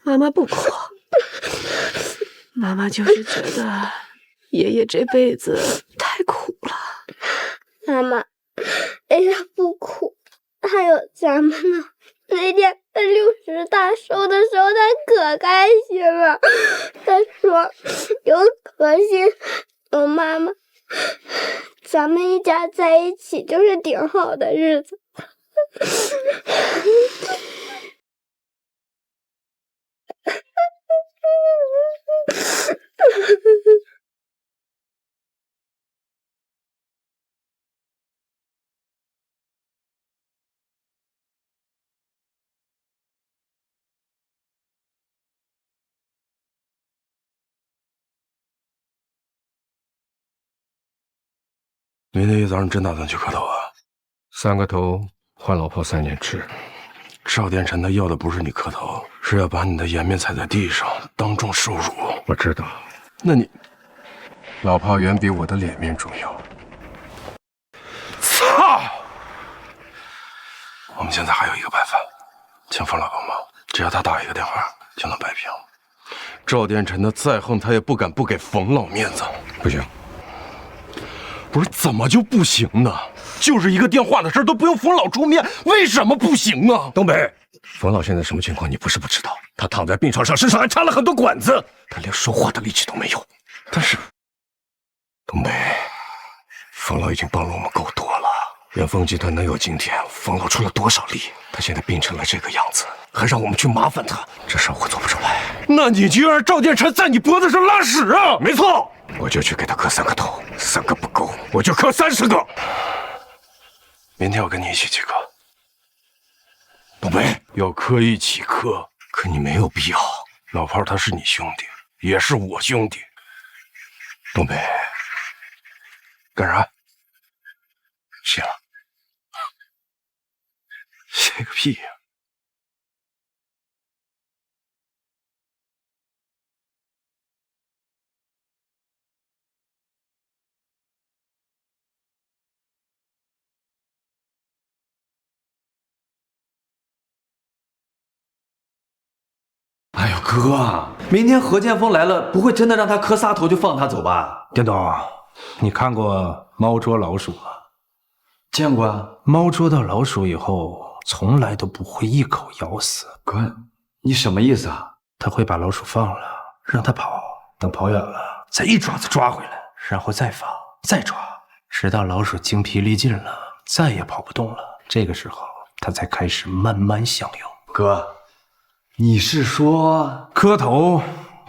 S8: 妈妈不哭，妈妈就是觉得爷爷这辈子太苦了。
S1: 妈妈，爷爷不苦，还有咱们呢。那天他60大寿的时候，他可开心了。他说有可心，有妈妈，咱们一家在一起就是挺好的日子。
S2: 明天一早上真打算去磕头啊
S10: ？3个头换老炮3年吃。
S2: 赵殿臣他要的不是你磕头，是要把你的颜面踩在地上，当众受辱。
S10: 我知道。
S2: 那你，
S10: 老炮远比我的脸面重要。
S2: 操！我们现在还有一个办法，请冯老帮忙，只要他打一个电话就能摆平。赵殿臣他再横，他也不敢不给冯老面子。
S10: 不行。
S2: 不是怎么就不行呢？就是一个电话的事都不用冯老出面，为什么不行呢？
S10: 东北，冯老现在什么情况？你不是不知道，他躺在病床上，身上还插了很多管子，他连说话的力气都没有。但是，东北，冯老已经帮了我们够多了。远丰集团能有今天，冯老出了多少力？他现在病成了这个样子，还让我们去麻烦他，这事儿我做不出来。
S2: 那你就让赵殿臣在你脖子上拉屎啊！
S10: 没错，我就去给他磕3个头，3个不够，我就磕30个。
S2: 明天我跟你一起去磕。
S10: 东北，
S2: 要磕一起磕，
S10: 可你没有必要。
S2: 老炮他是你兄弟，也是我兄弟。
S10: 东北，
S2: 干啥？
S10: 谢了。
S2: 谢个屁呀！
S5: 哎呦哥，明天何剑锋来了，不会真的让他磕仨头就放他走吧？
S6: 电动，你看过猫捉老鼠吗？
S5: 见过啊。
S6: 猫捉到老鼠以后，从来都不会一口咬死。
S5: 哥，你什么意思啊？
S6: 他会把老鼠放了，让它跑，等跑远了，再一爪子抓回来，然后再放，再抓，直到老鼠精疲力尽了，再也跑不动了。这个时候，它才开始慢慢享用。
S5: 哥，你是说
S6: 磕头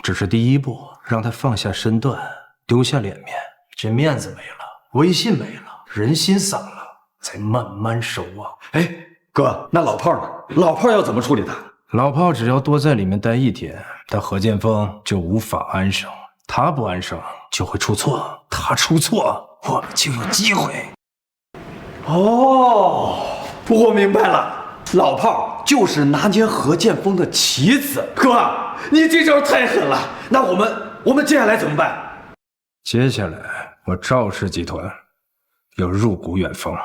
S6: 只是第一步，让他放下身段，丢下脸面，这面子没了，威信没了，人心散了，才慢慢收啊。
S5: 哎，哥，那老炮呢？老炮要怎么处理他？
S6: 老炮只要多在里面待1天，他何剑锋就无法安生。他不安生，就会出错；他出错，我们就有机会。
S5: 哦，我明白了。老炮就是拿捏何剑锋的棋子。哥，你这招太狠了。那我们接下来怎么办？
S6: 接下来，我赵氏集团要入股远丰，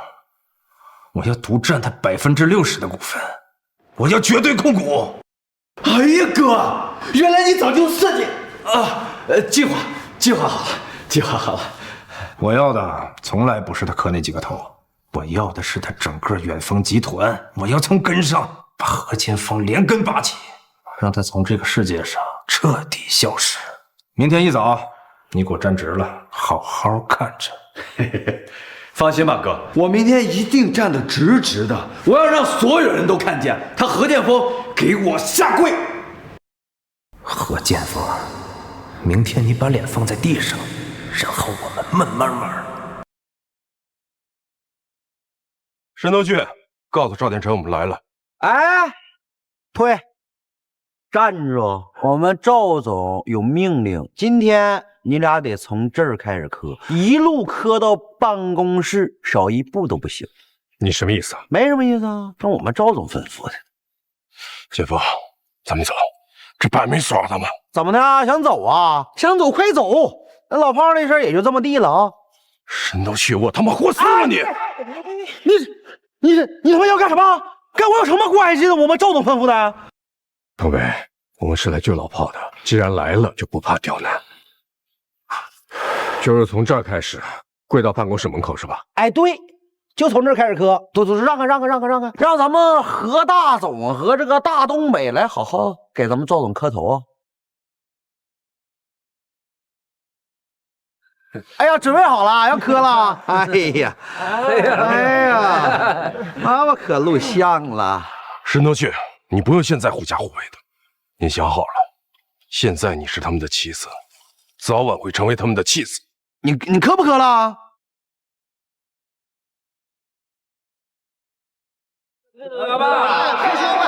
S6: 我要独占他60%的股份，我要绝对控股。
S5: 哎呀，哥，原来你早就设计啊，计划好了，计划好了。
S6: 我要的从来不是他磕那几个头，我要的是他整个远丰集团。我要从根上把何剑锋连根拔起，让他从这个世界上彻底消失。明天一早，你给我站直了，好好看着。
S5: 放心吧，哥，我明天一定站得直直的，我要让所有人都看见他何剑锋给我下跪。
S6: 何剑锋，明天你把脸放在地上，然后我们慢慢玩。
S2: 申东旭，告诉赵殿臣我们来了。
S15: 哎，退，站住！我们赵总有命令，今天你俩得从这儿开始磕，一路磕到办公室，少一步都不行。
S10: 你什么意思啊？
S15: 没什么意思啊，这我们赵总吩咐的。
S2: 姐夫，咱们走，这板没耍他们。
S15: 怎么的？想走啊？想走快走！那老炮那事儿也就这么地了啊。
S2: 申东旭，我他妈活死了你！
S15: 你他妈要干什么？跟我有什么关系呢？我们赵总吩咐的。
S10: 东北，我们是来救老炮的，既然来了，就不怕刁难。就是从这儿开始，跪到办公室门口是吧？
S15: 哎，对，就从这儿开始磕。都让开，让咱们何大总和这个大东北来好好给咱们赵总磕头啊！哎呀，准备好了，要磕了！哎呀，妈妈可录像了。
S2: 申东旭，你不用现在狐假虎威的，你想好了，现在你是他们的棋子，早晚会成为他们的弃子。
S15: 你磕不磕了？哥吧，开心吧！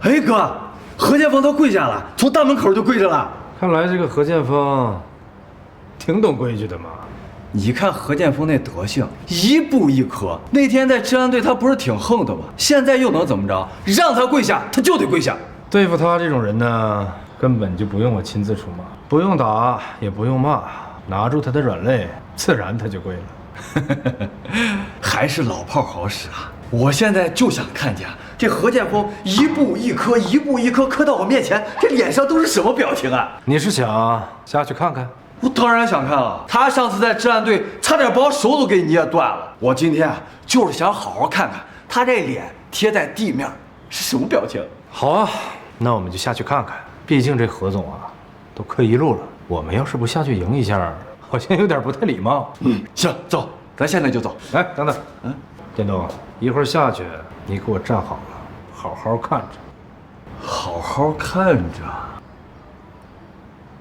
S5: 哎哥，何建峰他跪下了，从大门口就跪着了。
S10: 看来这个何建峰挺懂规矩的嘛。
S5: 你看何建峰那德行，一步一磕。那天在治安队他不是挺横的吗？现在又能怎么着？让他跪下，他就得跪下。
S10: 对付他这种人呢，根本就不用我亲自出马，不用打，也不用骂，拿住他的软肋，自然他就跪了。
S5: 还是老炮好使啊！我现在就想看见这何建峰一步一磕，一步一磕，磕到我面前，这脸上都是什么表情啊？
S10: 你是想下去看看？
S5: 我当然想看了。他上次在治安队差点把我手都给捏断了。我今天就是想好好看看他这脸贴在地面是什么表情。
S10: 好啊，那我们就下去看看。毕竟这何总啊，都磕一路了，我们要是不下去迎一下，好像有点不太礼貌。
S5: 行，走，咱现在就走。
S10: 哎，等等，建东，一会儿下去，你给我站好了，好好看着。
S5: 好好看着。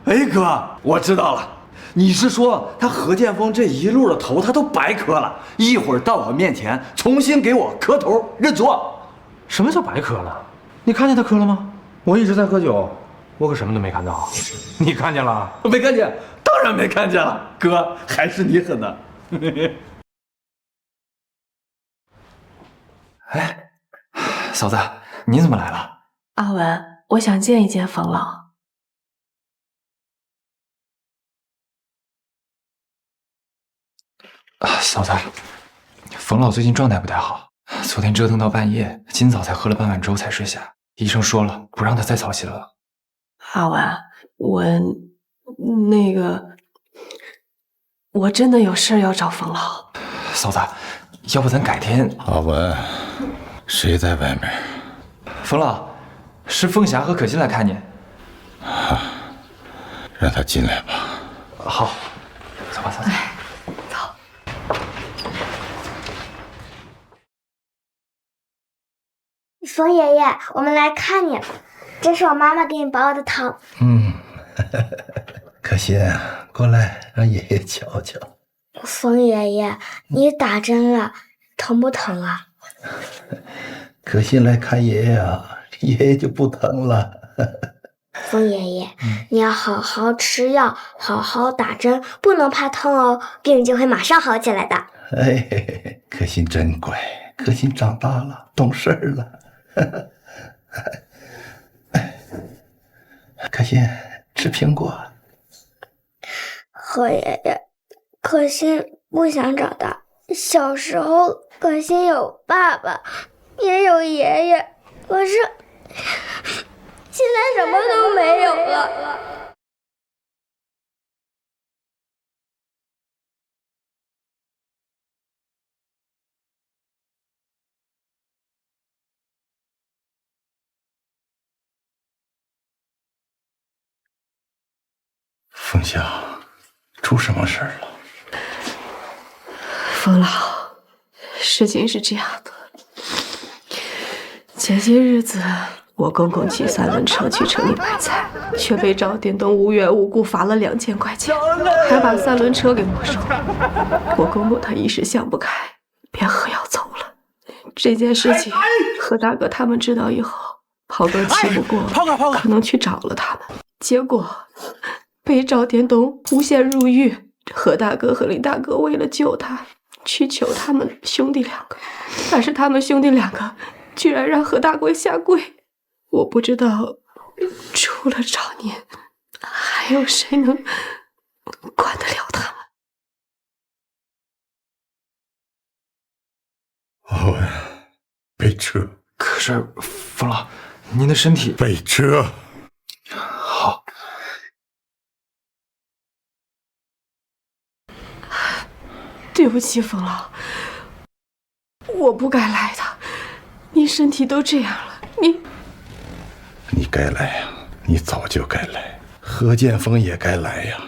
S5: 哎哥，我知道了，你是说他何建峰这一路的头他都白磕了，一会儿到我面前重新给我磕头认错。
S10: 什么叫白磕了？你看见他磕了吗？我一直在喝酒，我可什么都没看到。你看见了？
S5: 没看见，当然没看见了。哥，还是你狠呢。
S11: 哎，嫂子，你怎么来了？
S8: 阿文，我想见一见冯老。
S11: 嫂子，冯老最近状态不太好，昨天折腾到半夜，今早才喝了半碗粥才睡下。医生说了，不让他再操心了。
S8: 阿文，我真的有事要找冯老。
S11: 嫂子，要不咱改天？
S3: 阿文，谁在外面？
S11: 冯老，是凤霞和可心来看你。
S3: 让他进来吧。
S11: 好，走吧，嫂子。
S1: 冯爷爷，我们来看你了，这是我妈妈给你煲的汤。
S4: 可心，过来让爷爷瞧瞧。
S1: 冯爷爷，你打针了，疼不疼啊？
S4: 可心来看爷爷啊，爷爷就不疼了。
S1: 冯爷爷，你要好好吃药，好好打针，不能怕痛哦，病就会马上好起来的。
S4: 哎，可心真乖，可心长大了，懂事了。可心，吃苹果。
S1: 何爷爷，可心不想长大。小时候，可心有爸爸，也有爷爷，可是现在什么都没有了。
S4: 凤霞，出什么事儿了？
S8: 冯老，事情是这样的，前些日子我公公骑3轮车去城里买菜，却被赵店东无缘无故罚了2000块钱，还把3轮车给没收了。我公公他一时想不开，便喝药走了。这件事情何大哥他们知道以后，炮哥气不过，可能去找了他们，结果被赵店东诬陷入狱。何大哥和李大哥为了救他，去求他们兄弟2个，但是他们兄弟2个居然让何大贵下跪。我不知道，除了找您，还有谁能管得了他们？
S4: 阿文，备车。
S11: 可是冯老，您的身体……
S4: 备车。
S11: 好。
S8: 对不起，冯老，我不该来的。你身体都这样了，
S4: 你该来呀，你早就该来。何建峰也该来呀。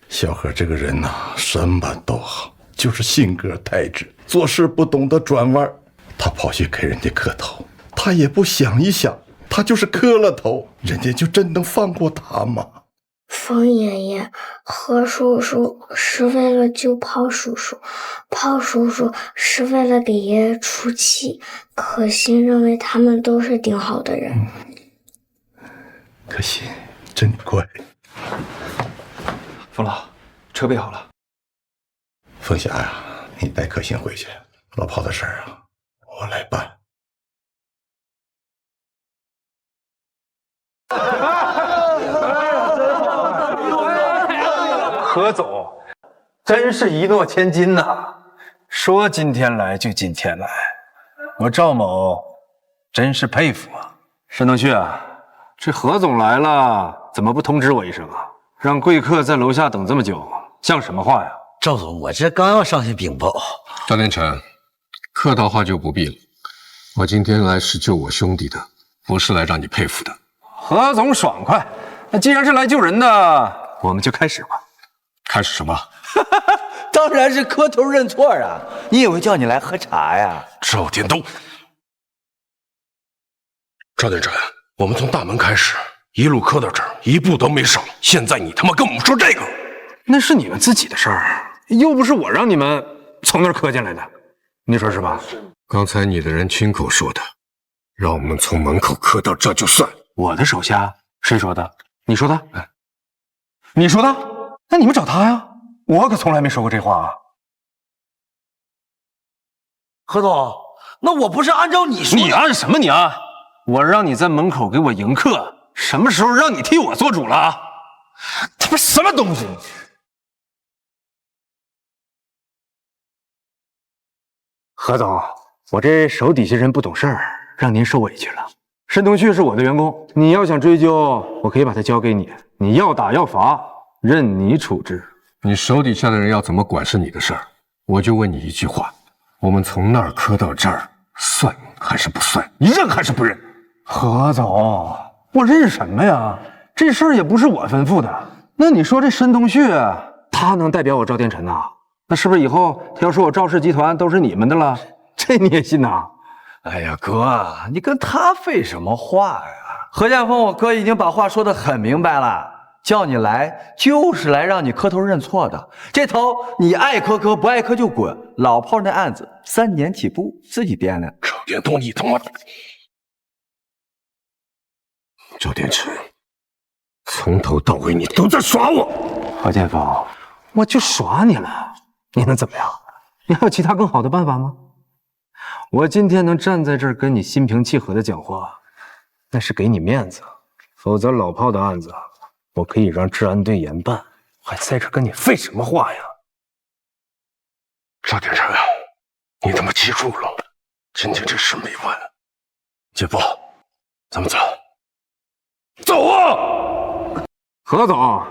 S4: 小何这个人呐，什么都好，就是性格太直，做事不懂得转弯。他跑去给人家磕头，他也不想一想，他就是磕了头，人家就真能放过他吗？
S1: 冯爷爷，何叔叔是为了救炮叔叔，炮叔叔是为了给爷爷出气。可心认为他们都是挺好的人。
S3: 心真乖。
S11: 冯老，车备好了。
S3: 凤霞呀，你带可心回去，老炮的事儿啊，我来办。
S10: 何总，真是一诺千金呐！说今天来就今天来，我赵某真是佩服啊！沈东旭啊，这何总来了，怎么不通知我一声啊？让贵客在楼下等这么久，像什么话呀？
S14: 赵总，我这刚要上去禀报。
S2: 赵天成，客套话就不必了。我今天来是救我兄弟的，不是来让你佩服的。
S10: 何总爽快，那既然是来救人的，我们就开始吧。
S2: 开始什么？
S15: 当然是磕头认错啊！你以为叫你来喝茶呀？
S2: 赵天东，赵天成，我们从大门开始，一路磕到这儿，一步都没少。现在你他妈跟我们说这个，
S10: 那是你们自己的事儿，又不是我让你们从那儿磕进来的，你说是吧？
S2: 刚才你的人亲口说的，让我们从门口磕到这就算。
S10: 我的手下谁说的？你说的？你说的？那你们找他呀，我可从来没说过这话啊。
S15: 何总，那我不是按照你说的？
S10: 你按什么你按？我让你在门口给我迎客，什么时候让你替我做主了啊？他妈什么东西！何总，我这手底下人不懂事儿，让您受委屈了。申东旭是我的员工，你要想追究，我可以把他交给你，你要打要罚，任你处置。
S2: 你手底下的人要怎么管是你的事儿，我就问你一句话：我们从那儿磕到这儿，算还是不算？你认还是不认？
S10: 何总，我认什么呀？这事儿也不是我吩咐的。那你说这申东旭，他能代表我赵天辰呐？那是不是以后他要说我赵氏集团都是你们的了，这你也信呐？
S15: 哎呀，哥，你跟他废什么话呀？何建峰，我哥已经把话说得很明白了，叫你来就是来让你磕头认错的。这头你爱磕磕，不爱磕就滚。老炮那案子3年起步，自己掂量。
S2: 赵天东，你他妈！赵天成，从头到尾你都在耍我。
S10: 何建峰，我就耍你了，你能怎么样？你还有其他更好的办法吗？我今天能站在这儿跟你心平气和的讲话，那是给你面子，否则老炮的案子，我可以让治安队严办，还在这跟你废什么话呀？
S2: 赵天成，你他妈记住了，今天这事没完。姐夫，咱们走。走啊！
S10: 何总，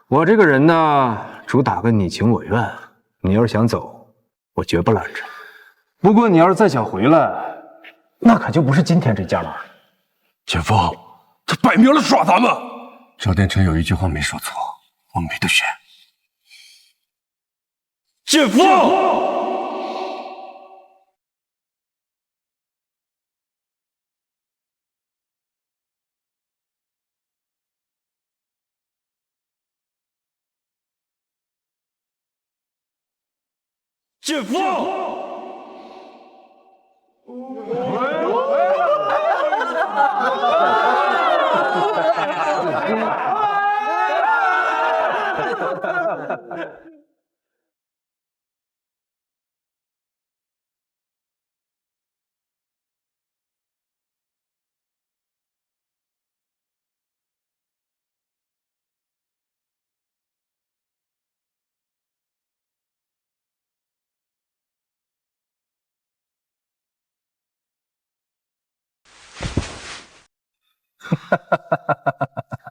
S10: 我这个人呢，主打个你情我愿，你要是想走，我绝不拦着。不过你要是再想回来，那可就不是今天这家了。
S2: 姐夫，这摆明了耍咱们。赵天成有一句话没说错，我没得选。姐夫，姐夫。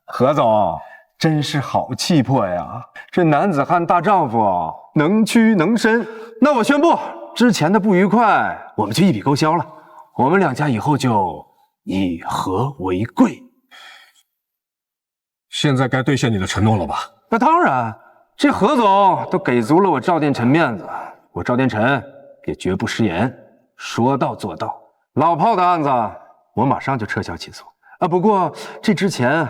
S10: 何总，真是好气魄呀！这男子汉大丈夫，能屈能伸。那我宣布，之前的不愉快，我们就一笔勾销了。我们两家以后就以和为贵。
S2: 现在该兑现你的承诺了吧？
S10: 那当然，这何总都给足了我赵殿辰面子，我赵殿辰也绝不食言，说到做到。老炮的案子，我马上就撤销起诉啊！不过这之前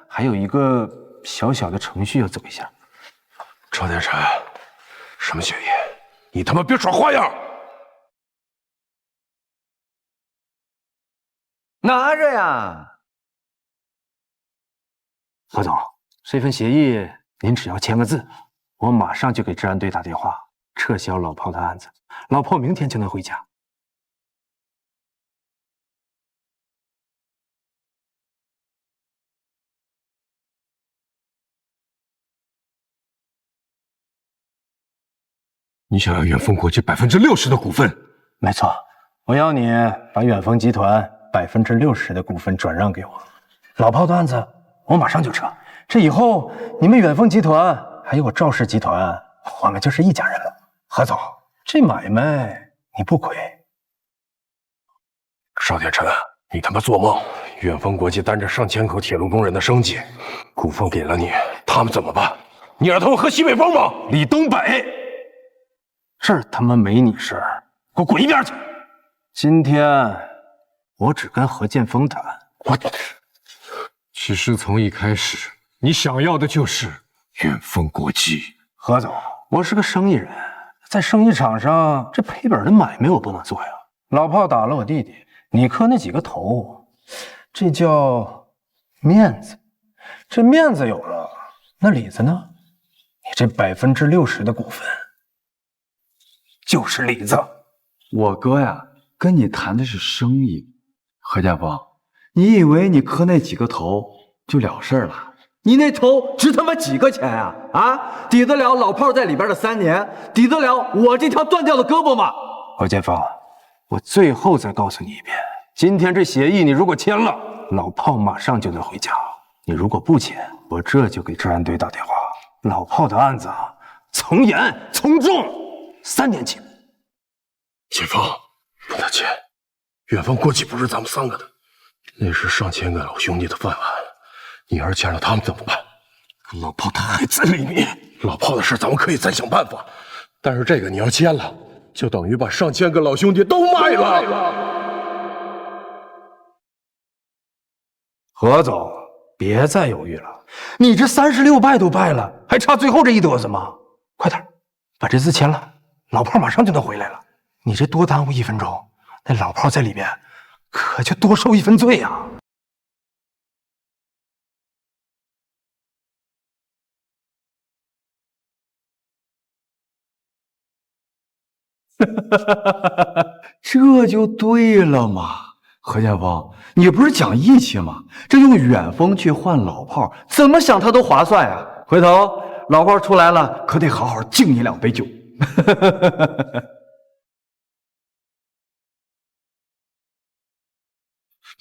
S10: 还有一个小小的程序要走一下。
S2: 赵殿辰，什么协议？你他妈别耍花样！
S15: 拿着呀！
S10: 何总，这份协议您只要签个字，我马上就给治安队打电话，撤销老炮的案子。老炮明天就能回家。
S2: 你想要远峰国际60%的股份？
S10: 没错，我要你把远峰集团60%的股份转让给我。老炮的案子我马上就撤，这以后你们远峰集团还有我赵氏集团，我们就是一家人了。何总，这买卖你不亏。
S2: 邵天辰，你他妈做梦！远峰国际担着上千口铁路工人的生计，股份给了你，他们怎么办？你让他们喝西北风吗？
S10: 李东北，这儿他妈没你事儿，给我滚一边去！今天我只跟何建峰谈。
S2: 其实从一开始，你想要的就是远峰国际。
S10: 何总，我是个生意人，在生意场上这赔本的买卖我不能做呀。老炮打了我弟弟，你磕那几个头，这叫面子。这面子有了，那里子呢？你这60%的股份就是里子。
S16: 我哥呀，跟你谈的是生意。何家峰，你以为你磕那几个头就了事儿了？
S5: 你那头值他妈几个钱啊？啊，抵得了老炮在里边的3年，抵得了我这条断掉的胳膊吗？
S10: 何建峰，我最后再告诉你一遍，今天这协议你如果签了，老炮马上就能回家；你如果不签，我这就给治安队打电话，老炮的案子从严从重，3年起。
S2: 解放，不能签。远峰国际不是咱们3个的，那是上千个老兄弟的饭碗。你要是签了他们怎么办？老炮他还在里面。老炮的事咱们可以再想办法，但是这个你要签了，就等于把上千个老兄弟都卖了。
S10: 何总，别再犹豫了，你这36败都败了，还差最后这一垛子吗？快点，把这字签了，老炮马上就能回来了。你这多耽误1分钟，那老炮在里边可就多受1分罪呀。
S16: 这就对了嘛，何家峰，你不是讲义气吗？这用远峰去换老炮，怎么想他都划算呀！回头老炮出来了，可得好好敬你2杯酒。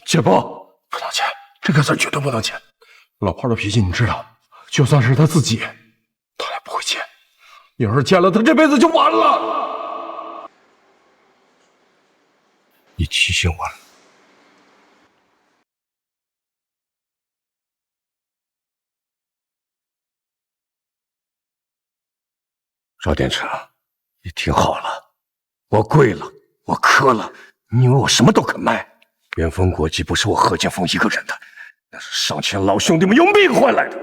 S2: 解放，不能签，这个字绝对不能签。老炮的脾气你知道，就算是他自己，他也不会签。你要是签了，他这辈子就完了。你提醒我了。赵天成，你听好了，我跪了，我磕了，你以为我什么都肯卖？远峰国际不是我何建峰一个人的，那是上千老兄弟们用命换来的。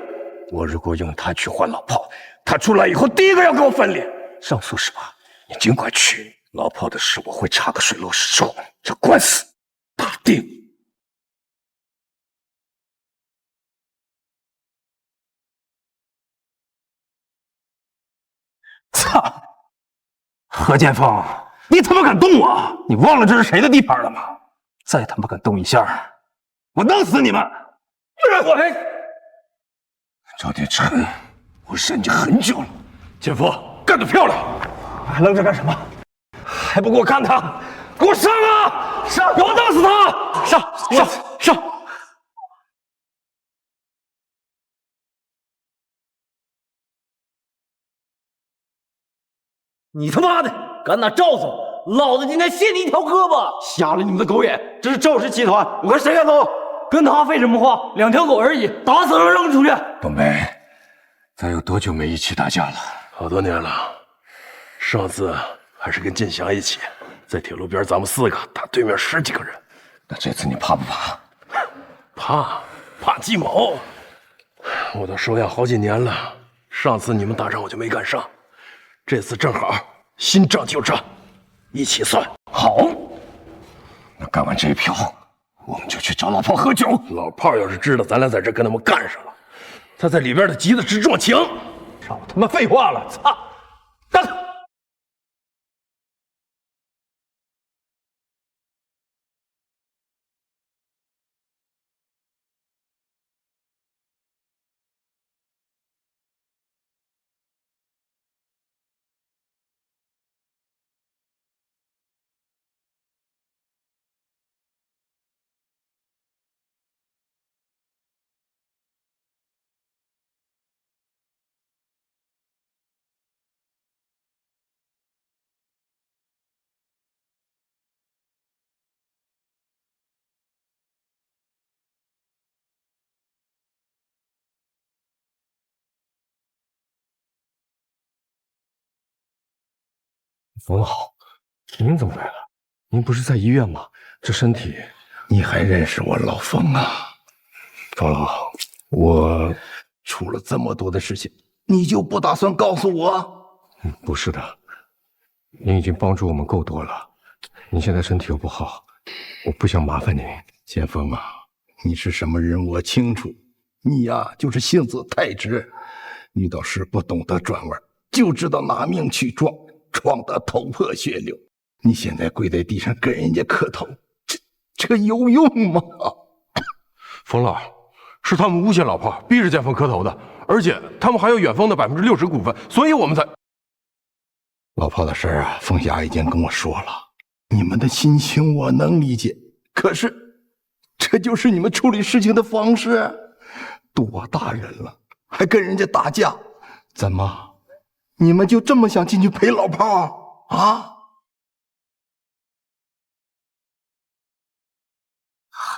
S2: 我如果用他去换老炮，他出来以后第一个要跟我翻脸。上诉是吧？你尽管去，老炮的事我会查个水落石出，这官司打定。
S10: 操！何建峰，你他妈敢动我？你忘了这是谁的地盘了吗？再他妈敢动一下，我弄死你们！
S2: 赵天成，我审你很久了，建峰干得漂亮！
S10: 还愣着干什么？还不给我干他！给我上啊！上！给我弄死他！上！
S5: 你他妈的敢打赵总，老子今天卸你一条胳膊！瞎了你们的狗眼！这是赵氏集团，我跟谁敢走？跟他废什么话？2条狗而已，打死了扔出去！
S2: 东北，咱有多久没一起打架了？好多年了。上次还是跟晋祥一起，在铁路边咱们4个打对面10几个人。那这次你怕不怕？怕鸡毛！我都收养好几年了，上次你们打仗我就没赶上。这次正好新账旧账，一起算。好，那干完这一票，我们就去找老炮喝酒。老炮要是知道咱俩在这跟他们干上了，他在里边的急的直撞墙。
S10: 少他妈废话了，操！打他！
S2: 冯老，您怎么来了？您不是在医院吗？这身体，你还认识我老冯啊？冯老，我出了这么多的事情，你就不打算告诉我？不是的，您已经帮助我们够多了。您现在身体又不好，我不想麻烦您。建峰啊，你是什么人我清楚，你呀就是性子太直，遇到事不懂得转弯，就知道拿命去撞。撞得头破血流，你现在跪在地上跟人家磕头，这有用吗？
S10: 冯老，是他们诬陷老炮，逼着建峰磕头的，而且他们还有远峰的60%股份，所以我们才……
S2: 老炮的事啊，凤霞已经跟我说了，你们的心情我能理解，可是这就是你们处理事情的方式，多大人了，还跟人家打架，怎么？你们就这么想进去陪老炮啊？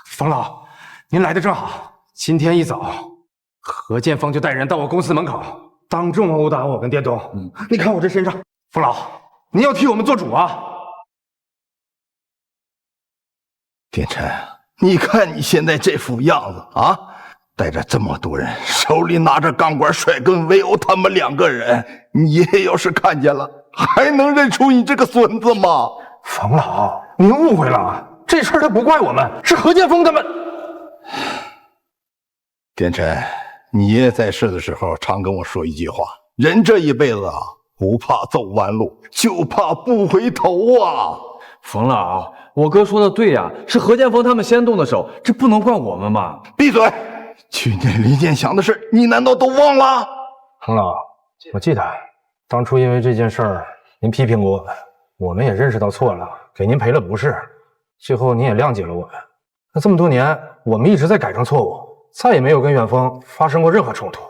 S10: 冯老，您来的正好。今天一早，何建峰就带人到我公司门口，当众殴打我跟店东。你看我这身上，冯老，您要替我们做主啊！
S2: 天辰，你看你现在这副样子啊！带着这么多人，手里拿着钢管甩棍围殴他们2个人，你爷爷要是看见了，还能认出你这个孙子吗？
S10: 冯老，您误会了，这事儿他不怪我们，是何建峰他们。
S2: 天辰，你爷爷在世的时候常跟我说一句话：人这一辈子啊，不怕走弯路，就怕不回头啊。
S16: 冯老，我哥说的对呀，是何建峰他们先动的手，这不能怪我们吧？
S2: 闭嘴！去年李建祥的事，你难道都忘了？
S10: 冯老，我记得当初因为这件事儿，您批评过我们，我们也认识到错了，给您赔了不是，最后您也谅解了我们。那这么多年，我们一直在改正错误，再也没有跟远峰发生过任何冲突。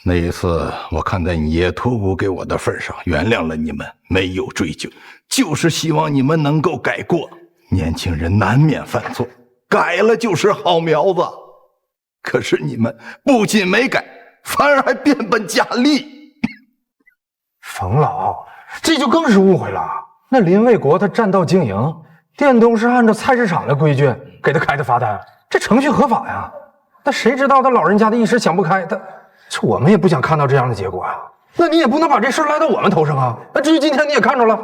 S2: 那一次，我看在你爷托付给我的份上，原谅了你们，没有追究，就是希望你们能够改过。年轻人难免犯错，改了就是好苗子。可是你们不仅没改，反而还变本加厉。
S10: 冯老，这就更是误会了。那林卫国他占道经营，店东是按照菜市场的规矩给他开的罚单，这程序合法呀。那谁知道他老人家的一时想不开，这我们也不想看到这样的结果啊。那你也不能把这事赖到我们头上啊。那至于今天你也看着了，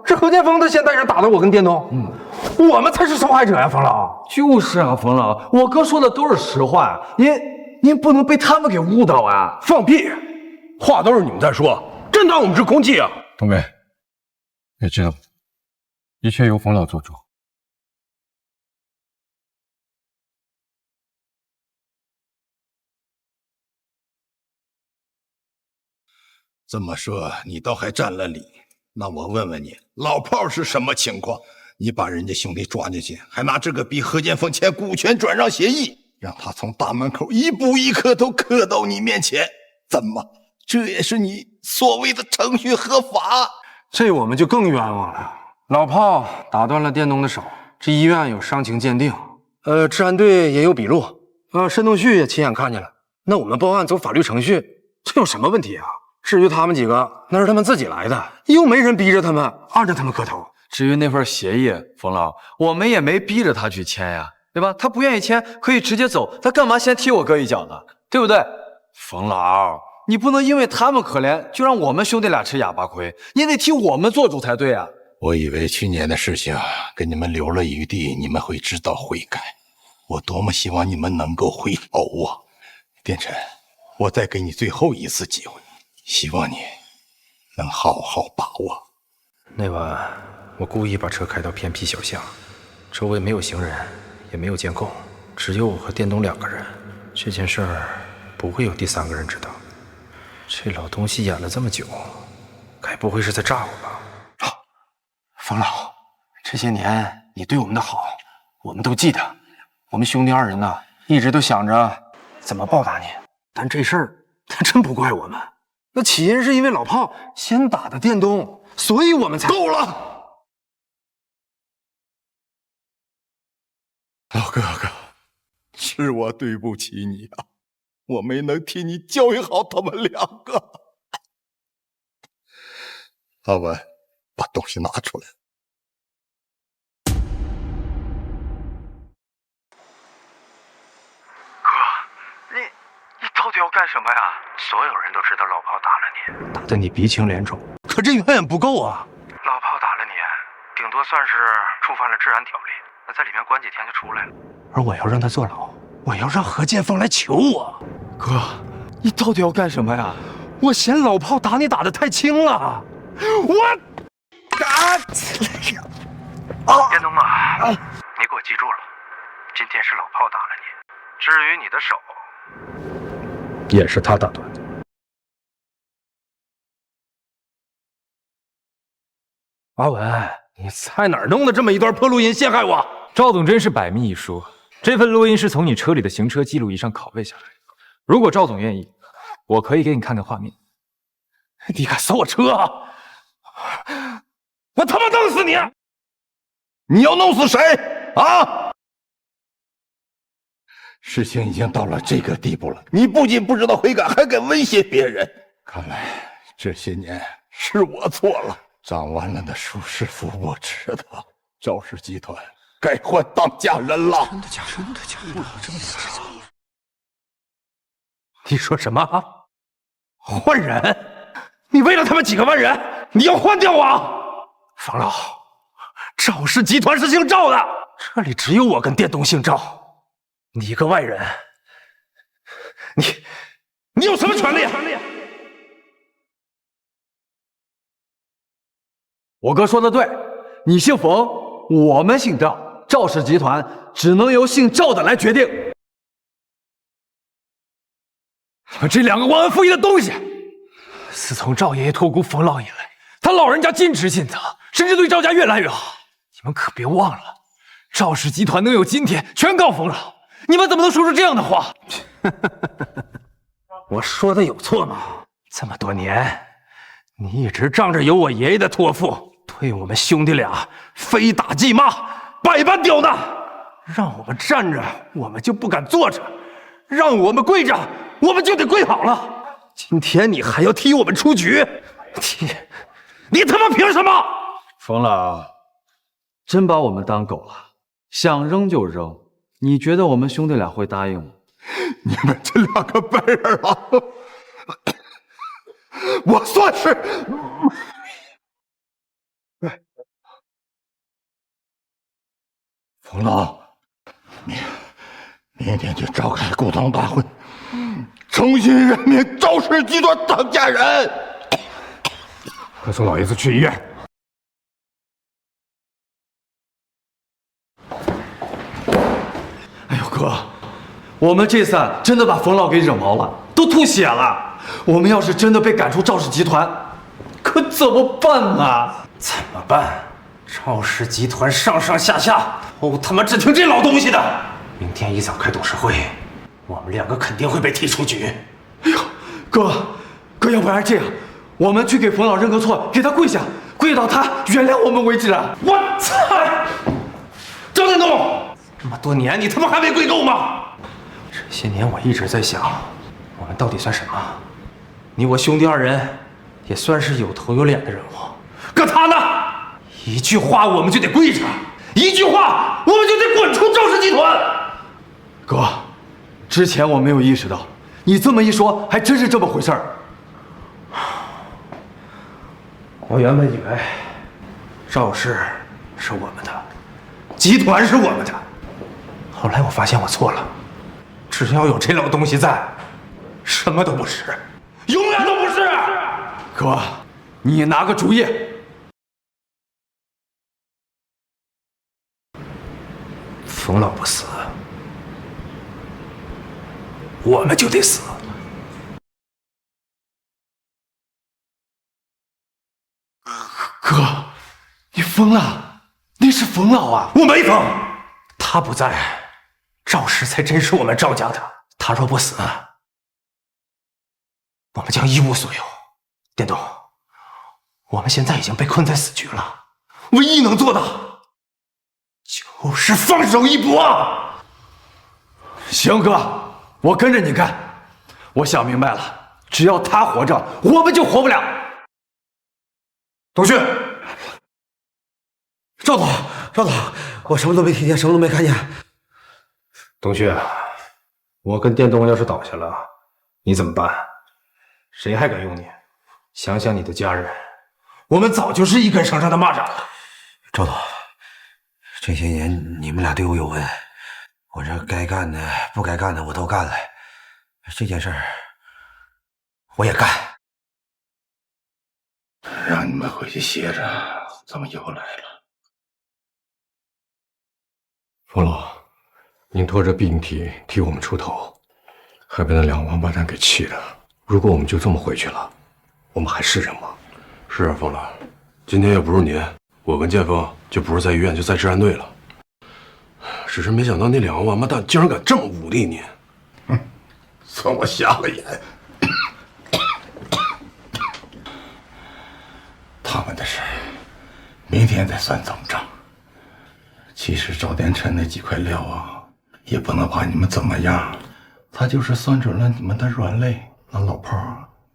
S10: 是何建峰他先带人打的我跟店东，我们才是受害者呀，冯老。
S16: 就是啊，冯老，我哥说的都是实话，您不能被他们给误导啊！
S2: 放屁，话都是你们在说，真当我们是空气啊！
S17: 东北，别这样，一切由冯老做主。
S2: 这么说，你倒还占了理。那我问问你，老炮是什么情况？你把人家兄弟抓进去，还拿这个逼何建峰签股权转让协议，让他从大门口一步一磕头磕到你面前，怎么？这也是你所谓的程序合法？
S10: 这我们就更冤枉了。老炮打断了店东的手，这医院有伤情鉴定，治安队也有笔录，申东旭也亲眼看见了。那我们报案走法律程序，这有什么问题啊？至于他们几个，那是他们自己来的，又没人逼着他们，按着他们磕头。
S16: 至于那份协议，冯老，我们也没逼着他去签呀，对吧？他不愿意签，可以直接走，他干嘛先踢我哥一脚呢？对不对？冯老，你不能因为他们可怜，就让我们兄弟俩吃哑巴亏，你得替我们做主才对啊！
S2: 我以为去年的事情给你们留了余地，你们会知道悔改。我多么希望你们能够回头啊！店辰，
S3: 我再给你最后一次机会，希望你能好好把握。
S10: 那晚我故意把车开到偏僻小巷，周围没有行人，也没有监控，只有我和电动2个人。这件事儿不会有第3个人知道。这老东西演了这么久，该不会是在诈我吧？
S6: 冯老，这些年你对我们的好，我们都记得。我们兄弟2人呢，一直都想着怎么报答你。但这事儿他真不怪我们，那起因是因为老炮先打的电动，所以我们才……
S3: 够了！老哥哥，是我对不起你啊，我没能替你教育好他们2个。阿文，把东西拿出来。
S16: 你到底要干什么呀？所有人都知道老炮打了你，打得你鼻青脸肿，可这远远不够啊！老炮打了你，顶多算是触犯了治安条例，在里面关几天就出来了。而我要让他坐牢，我要让何建锋来求我。哥，你到底要干什么呀？我嫌老炮打你打得太轻了，电动啊，你给我记住了，今天是老炮打了你，至于你的手。
S10: 也是他打断的。阿文，你在哪儿弄的这么一段破录音陷害我？
S11: 赵总真是百密一疏，这份录音是从你车里的行车记录仪上拷贝下来的。如果赵总愿意，我可以给你看看画面。
S16: 你敢搜我车？我他妈弄死你！
S3: 你要弄死谁啊？事情已经到了这个地步了，你不仅不知道悔改，还敢威胁别人。看来这些年是我错了，长完了的树是扶不直的。赵氏集团该换当家人了。真的假的？真的假的？真的假的？
S16: 你说什么？换人？你为了他们几个万人，你要换掉我？冯老，赵氏集团是姓赵的，这里只有我跟电动姓赵。你一个外人，你有什么权利？
S6: 我哥说的对，你姓冯，我们姓赵，赵氏集团只能由姓赵的来决定。
S16: 你们这2个忘恩负义的东西！自从赵爷爷托孤冯老以来，他老人家尽职尽责，甚至对赵家越来越好。你们可别忘了，赵氏集团能有今天，全靠冯老。你们怎么能说出这样的话？我说的有错吗？这么多年，你一直仗着有我爷爷的托付，对我们兄弟俩非打即骂，百般刁难，让我们站着，我们就不敢坐着；让我们跪着，我们就得跪好了。今天你还要踢我们出局？你他妈凭什么？
S6: 冯老，真把我们当狗了，想扔就扔。你觉得我们兄弟俩会答应吗？
S3: 你们这2个笨人啊！我算是……冯老，明天就召开股东大会，重新任命赵氏集团当家人。
S16: 快送老爷子去医院。
S6: 哥，我们这次真的把冯老给惹毛了，都吐血了。我们要是真的被赶出赵氏集团，可怎么办啊？
S16: 怎么办？赵氏集团上上下下都他妈只听这老东西的。明天一早开董事会，我们2个肯定会被踢出局。
S6: 哎呦，哥，要不然这样，我们去给冯老认个错，给他跪下，跪到他原谅我们为止啊！
S16: 我操！张振东！这么多年，你他妈还没跪够吗？这些年我一直在想，我们到底算什么？你我兄弟2人，也算是有头有脸的人物。可他呢？一句话我们就得跪着，一句话我们就得滚出赵氏集团。
S6: 哥，之前我没有意识到，你这么一说，还真是这么回事儿。
S16: 我原本以为赵氏是我们的，集团是我们的。后来我发现我错了，只要有这老东西在，什么都不是，永远都不是。哥，你拿个主意。冯老不死，我们就得死。哥，你疯了？那是冯老啊！我没疯，他不在，赵氏才真是我们赵家的。他若不死，我们将一无所有。电动，我们现在已经被困在死局了，唯一能做的就是放手一搏。行，哥，我跟着你干。我想明白了，只要他活着，我们就活不了。董旭，
S18: 赵总，我什么都没听见，什么都没看见。
S10: 董旭，我跟电动要是倒下了，你怎么办？谁还敢用你？想想你的家人，我们早就是一根绳上的蚂蚱了。
S18: 赵总，这些年你们俩对我有恩，我这该干的、不该干的我都干了，这件事儿我也干。
S4: 让你们回去歇着，怎么又来了？
S2: 冯老，您拖着病体替我们出头，还被那两个王八蛋给气的。如果我们就这么回去了，我们还是人吗？是啊，冯老，今天要不是您，我跟建峰就不是在医院，就在治安队了。只是没想到那两个王八蛋竟然敢这么忤逆您。
S4: 算我瞎了眼。他们的事明天再算总账。其实赵殿琛那几块料啊，也不能把你们怎么样，他就是算准了你们的软肋，那老炮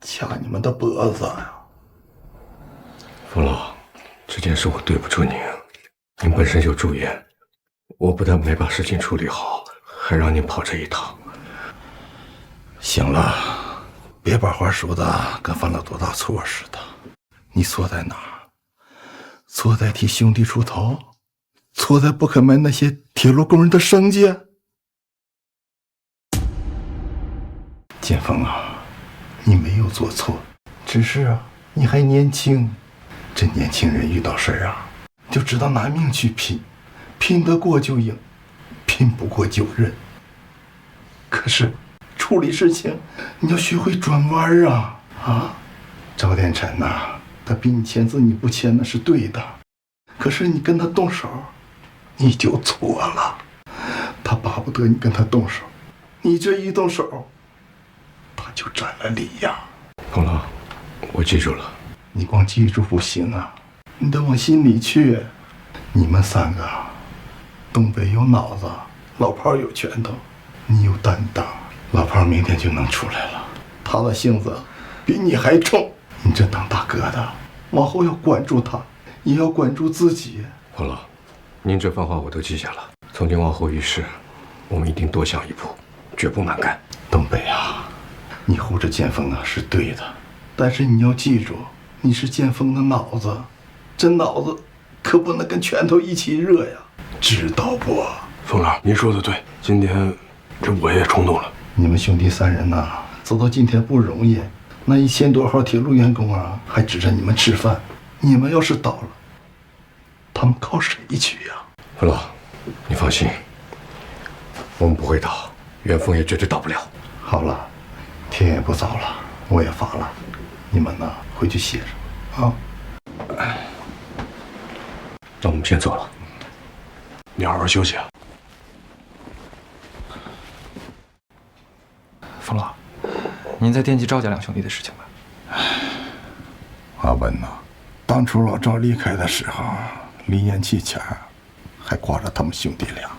S4: 掐你们的脖子呀。
S2: 冯老，这件事我对不住您，您本身就住院，我不但没把事情处理好，还让您跑这一趟。
S4: 行了，别把话说的跟犯了多大错似的。你错在哪儿？错在替兄弟出头，错在不肯卖那些铁路工人的生计。建峰啊，你没有做错，只是啊，你还年轻。这年轻人遇到事儿啊，就知道拿命去拼，拼得过就赢，拼不过就认。可是处理事情，你要学会转弯啊！啊，赵殿琛呐，他逼你签字，你不签那是对的。可是你跟他动手，你就错了。他巴不得你跟他动手，你这一动手，他就占了理呀。
S2: 冯老，我记住了。
S4: 你光记住不行啊，你得往心里去。你们三个，东北有脑子，老炮有拳头，你有担当。老炮明天就能出来了，他的性子比你还冲。你这当大哥的，往后要管住他，也要管住自己。
S2: 冯老，您这番话我都记下了。从今往后遇事，我们一定多想一步，绝不蛮干。
S4: 东北啊，你护着建峰啊是对的，但是你要记住，你是建峰的脑子，这脑子可不能跟拳头一起热呀，知道不？
S2: 冯老，您说的对，今天这我也冲动了。
S4: 你们兄弟三人呐，走到今天不容易，那1000多号铁路员工啊，还指着你们吃饭。你们要是倒了，他们靠谁去呀？
S2: 冯老，你放心，我们不会倒，元丰也绝对倒不了。
S4: 好了，天也不早了，我也乏了，你们呢回去歇着啊。
S2: 那我们先走了，你好好休息啊。
S11: 冯老，您在惦记赵家两兄弟的事情吧？
S4: 阿文呐，当初老赵离开的时候，离烟气前还挂着他们兄弟俩，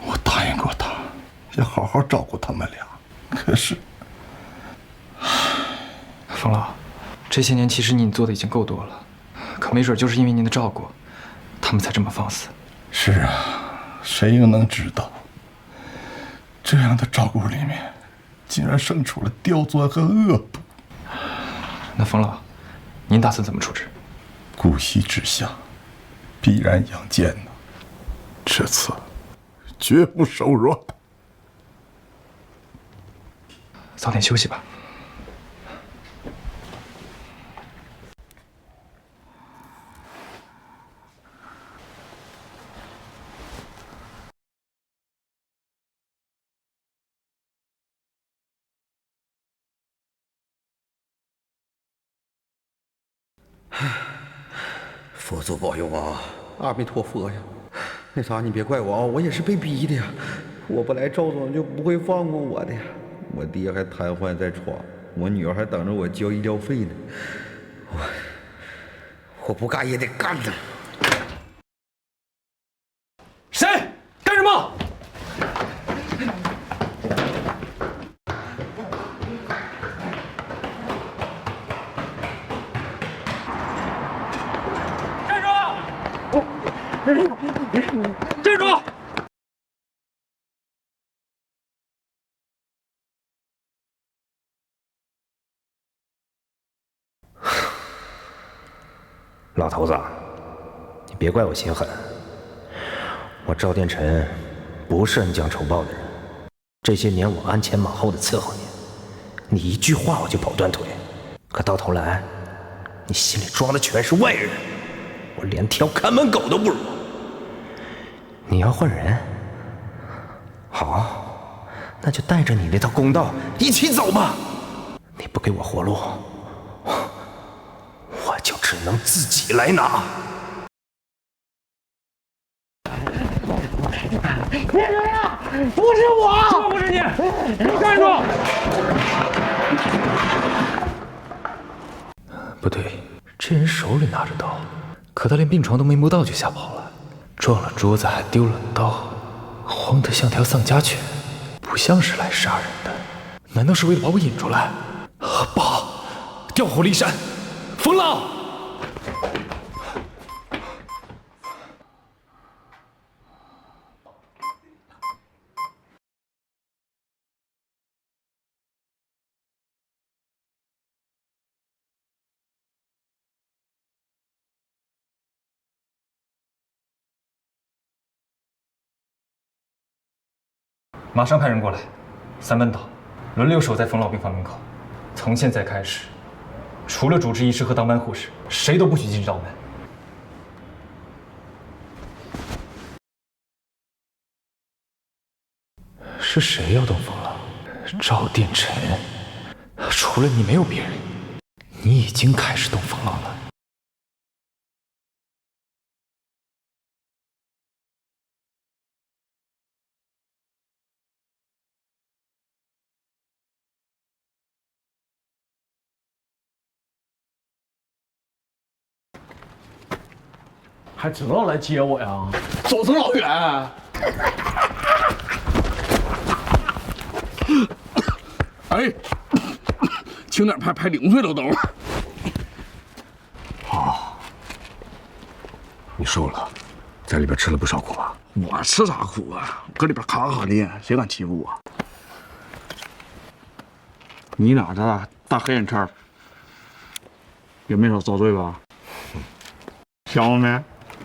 S4: 我答应过他，要好好照顾他们俩。可是，
S11: 冯老，这些年其实你做的已经够多了，可没准就是因为您的照顾，他们才这么放肆。
S4: 是啊，谁又能知道，这样的照顾里面，竟然生出了刁钻和恶毒。
S11: 那冯老，您打算怎么处置？
S4: 姑息之下，必然养奸呐。这次绝不手软。
S11: 早点休息吧。
S18: 佛祖保佑啊！阿弥陀佛呀！那啥，你别怪我啊，我也是被逼的呀。我不来，赵总就不会放过我的呀。我爹还瘫痪在床，我女儿还等着我交医疗费呢。我不干也得干他。
S5: 谁干什么？
S10: 站住！
S19: 老头子，你别怪我心狠。我赵殿臣不是恩将仇报的人，这些年我鞍前马后的伺候你，你一句话我就跑断腿，可到头来，你心里装的全是外人，我连条看门狗都不如。你要换人，好，那就带着你那套公道一起走吧。你不给我活路，我就只能自己来拿。
S10: 别这样，不是我，这不是你，站住！
S11: 不对，这人手里拿着刀，可他连病床都没摸到就吓跑了，撞了桌子还丢了刀，慌得像条丧家犬，不像是来杀人的。难道是为了把我引出来？不好，调虎离山，冯老！马上派人过来，3班倒，轮流守在冯老病房门口。从现在开始，除了主治医师和当班护士，谁都不许进赵门。是谁要动冯老？赵殿臣，除了你没有别人。你已经开始动冯老了。
S6: 还知道来接我呀？走这么老远？哎，轻点拍，拍0岁了都。
S4: 好，你瘦了，在里边吃了不少苦吧？
S6: 我吃啥苦啊？搁里边咔咔的，谁敢欺负我？你俩这大黑眼圈，也没少遭罪吧？想我没？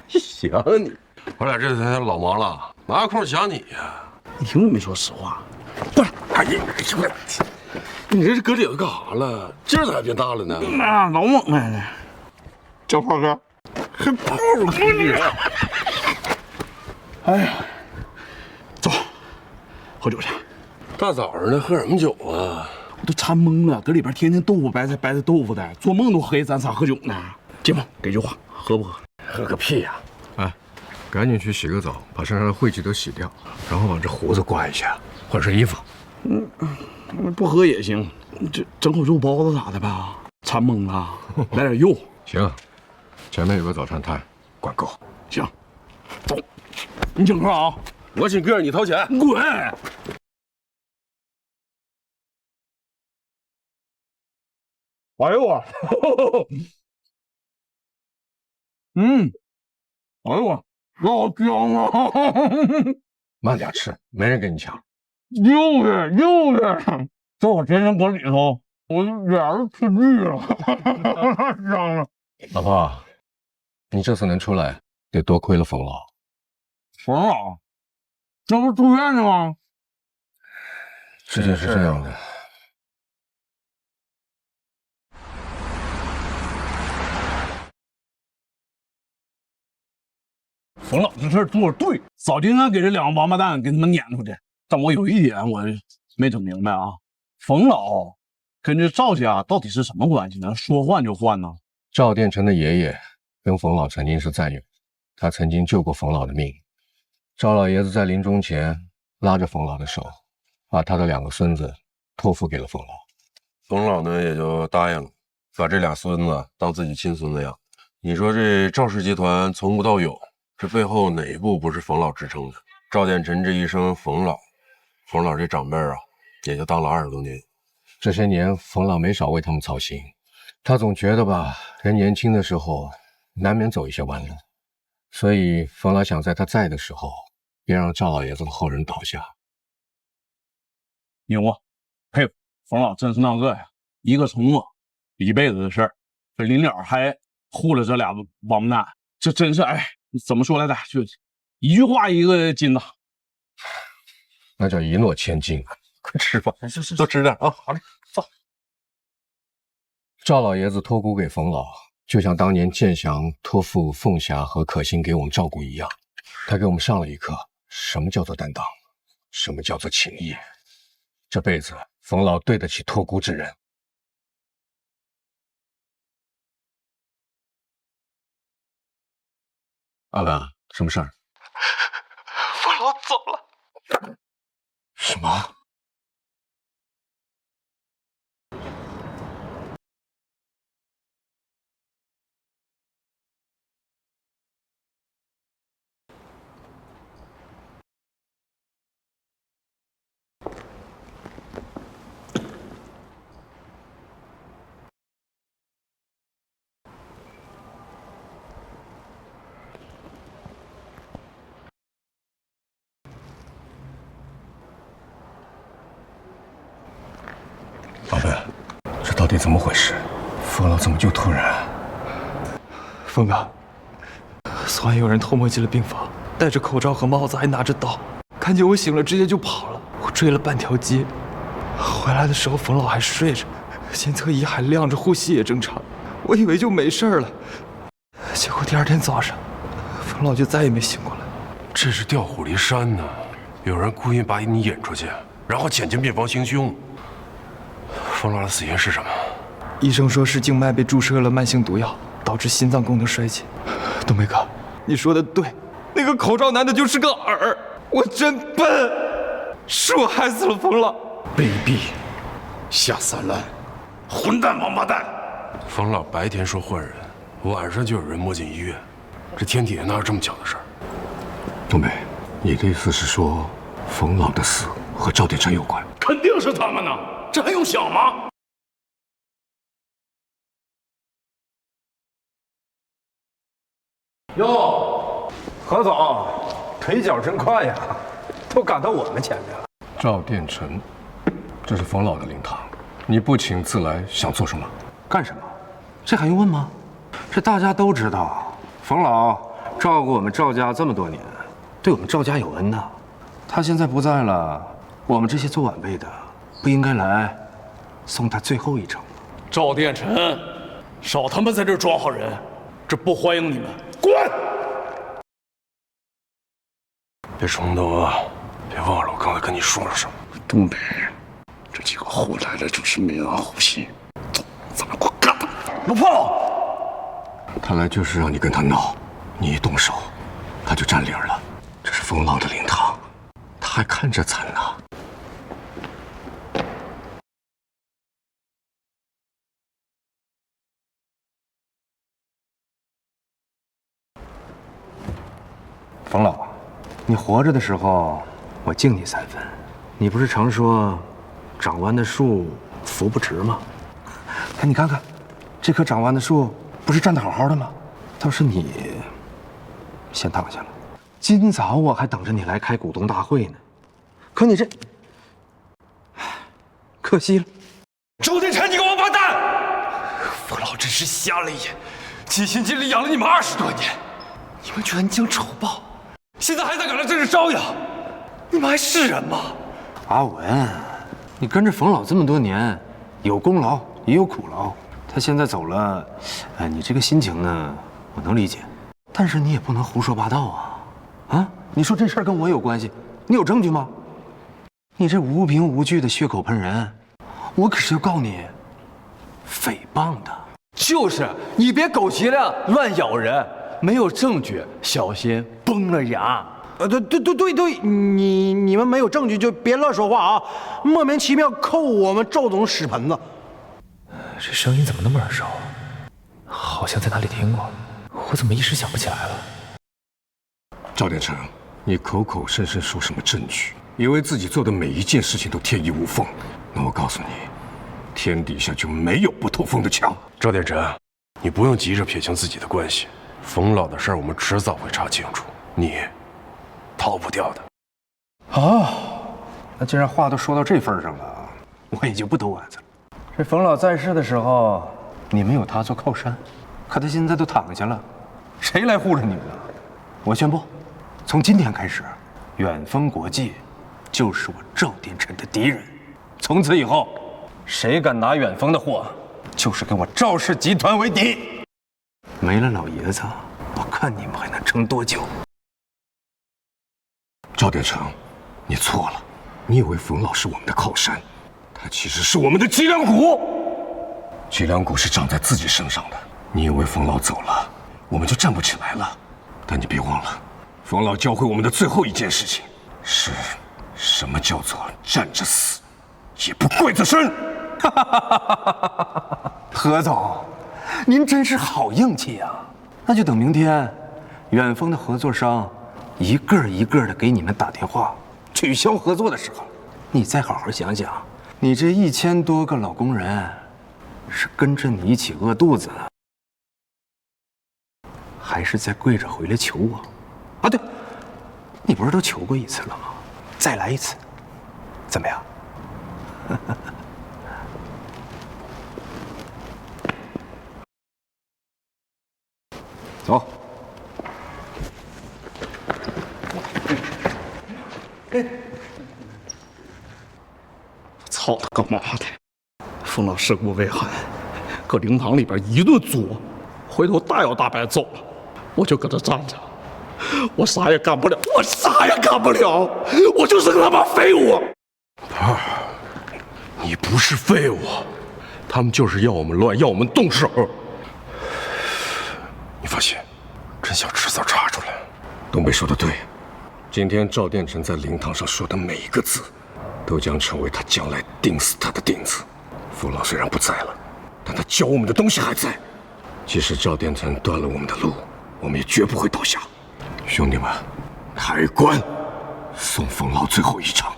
S2: 想你，我俩这2天老忙了，哪空想你呀？
S6: 你听我没说实话。过来！哎呀，
S4: 你这是搁里头干啥了？劲儿咋变大了呢？
S6: 那老猛了呢！叫炮哥，还炮哥！哎呀，走，喝酒去。
S2: 大早上的喝什么酒啊？
S6: 我都馋懵了，搁里边天天豆腐白菜豆腐的，做梦都黑咱仨喝酒呢。姐夫，给句话，喝不喝？
S2: 喝个屁呀！哎，赶紧去洗个澡，把身上的晦气都洗掉，然后把这胡子刮一下，换身衣服。
S6: 不喝也行，这整口肉包子咋的吧？馋懵了，来点肉。
S2: 行，前面有个早餐摊，管够。
S6: 行，走，你请客啊！
S2: 我请客，你掏钱。
S6: 滚！哎呦我，哎呦我，老香啊！
S2: 慢点吃，没人跟你抢。
S6: 就是，这我天天搁里头，我脸都吃绿了，太香了。
S2: 老婆，你这次能出来，得多亏了冯老。
S6: 冯老，这不是住院呢吗？
S2: 事情是这样的，
S6: 冯老这事儿做的对，早就应该给这两个王八蛋给他们撵出去。但我有一点我没整明白啊，冯老跟这赵家到底是什么关系呢？说换就换呢？
S17: 赵殿成的爷爷跟冯老曾经是战友，他曾经救过冯老的命。赵老爷子在临终前拉着冯老的手，把他的2个孙子托付给了冯老。冯老呢也就答应了，把这俩孙子当自己亲孙子养。你说这赵氏集团从无到有，这背后哪一步不是冯老支撑的？赵殿成这一生冯老这长辈啊，也就当了20多年。这些年冯老没少为他们操心，他总觉得吧，人年轻的时候难免走一些弯路，所以冯老想在他在的时候，别让赵老爷子的后人倒下。
S6: 牛啊，佩服冯老真是那个呀，一个承诺一辈子的事儿，这临了还护了这俩王八蛋，这真是哎，怎么说来着？就一句话一个金呐，
S17: 那叫一诺千金。快吃吧，
S6: 是
S17: 多吃点啊！好嘞，走。赵老爷子托孤给冯老，就像当年建祥托付凤霞和可心给我们照顾一样，他给我们上了一课，什么叫做担当，什么叫做情义。这辈子冯老对得起托孤之人。阿文，什么事儿？
S10: 冯老走了。
S17: 什么？老文，这到底怎么回事？冯老怎么就突然……
S10: 冯哥，昨晚有人偷摸进了病房，戴着口罩和帽子，还拿着刀，看见我醒了，直接就跑了。我追了半条街，回来的时候冯老还睡着，监测仪还亮着，呼吸也正常，我以为就没事了。结果第2天早上，冯老就再也没醒过来。
S2: 这是调虎离山呢，有人故意把你引出去，然后潜进病房行凶。冯老的死因是什么？
S10: 医生说是静脉被注射了慢性毒药，导致心脏功能衰竭。东北哥，你说的对，那个口罩男的就是个饵，我真笨，是我害死了冯老。
S2: 卑鄙，下三滥，混蛋王八蛋！冯老白天说换人，晚上就有人摸进医院，这天底下哪有这么巧的事儿？
S17: 东北，你的意思是说，冯老的死和赵殿成有关？
S4: 肯定是他们呢，这还用想吗？
S10: 哟，何总，腿脚真快呀，都赶到我们前面了。
S17: 赵殿成，这是冯老的灵堂，你不请自来，想做什么？
S19: 干什么？这还用问吗？这大家都知道，冯老照顾我们赵家这么多年，对我们赵家有恩呐。他现在不在了，我们这些做晚辈的不应该来送他最后一程吗？
S4: 赵殿成，少他妈在这装好人，这不欢迎你们，滚！
S2: 别冲动啊！别忘了我刚才跟你说了什么。
S4: 东北，这几个货来了就是没安好心，走，咱们给我干他！
S6: 老炮，
S17: 他来就是让你跟他闹，你一动手，他就占理了。这是冯老的灵堂，他还看着惨呢。
S19: 冯老，你活着的时候，我敬你3分。你不是常说，长弯的树扶不直吗？可你看看，这棵长弯的树不是站得好好的吗？倒是你先躺下了。今早我还等着你来开股东大会呢，可你这，可惜了。
S10: 周殿成，你个王八蛋！冯老真是瞎了眼，尽心尽力养了你们20多年，你们冤将仇报，现在还在赶来这是招摇，你们还是人吗？
S19: 阿文，你跟着冯老这么多年，有功劳也有苦劳。他现在走了，你这个心情呢，我能理解，但是你也不能胡说八道啊。
S16: 啊，你说这事儿跟我有关系？你有证据吗？你这无凭无据的血口喷人，我可是要告你诽谤的。就是你别狗急了乱咬人，没有证据，小心崩了牙。对，你们没有证据就别乱说话啊！莫名其妙扣我们赵总屎盆子。
S11: 这声音怎么那么耳熟？好像在哪里听过，我怎么一时想不起来了？
S17: 赵殿成，你口口声声说什么证据，以为自己做的每一件事情都天衣无缝。那我告诉你，天底下就没有不透风的墙。
S2: 赵殿成，你不用急着撇清自己的关系，冯老的事儿我们迟早会查清楚，你逃不掉的。
S16: 那既然话都说到这份上了，我也就不兜弯子了。这冯老在世的时候，你们有他做靠山，可他现在都躺下了，谁来护着你们呢？我宣布，从今天开始，远峰国际就是我赵殿成的敌人。从此以后，谁敢拿远峰的货，就是跟我赵氏集团为敌。没了老爷子，我看你们还能撑多久？
S17: 赵殿成，你错了，你以为冯老是我们的靠山，他其实是我们的脊梁骨。脊梁骨是长在自己身上的。你以为冯老走了，我们就站不起来了？但你别忘了，冯老教会我们的最后一件事情是什么叫做站着死，也不跪着生。
S16: 何总，您真是好硬气啊！那就等明天，远峰的合作商一个一个的给你们打电话取消合作的时候，你再好好想想，你这1000多个老工人是跟着你一起饿肚子，还是再跪着回来求我？啊，对，你不是都求过一次了吗？再来一次，怎么样？走。
S6: 操他个妈的！冯老尸骨未寒，搁灵堂里边一顿作，回头大摇大摆走了，我就搁这站着，我啥也干不了，我啥也干不了，我就是个他妈废物。
S2: 宝儿，你不是废物，他们就是要我们乱，要我们动手。你放心，真相迟早查出来。
S17: 东北说的对，今天赵殿成在灵堂上说的每一个字，都将成为他将来钉死他的钉子。冯老虽然不在了，但他教我们的东西还在。即使赵殿成断了我们的路，我们也绝不会倒下。兄弟们，开棺送冯老最后一程。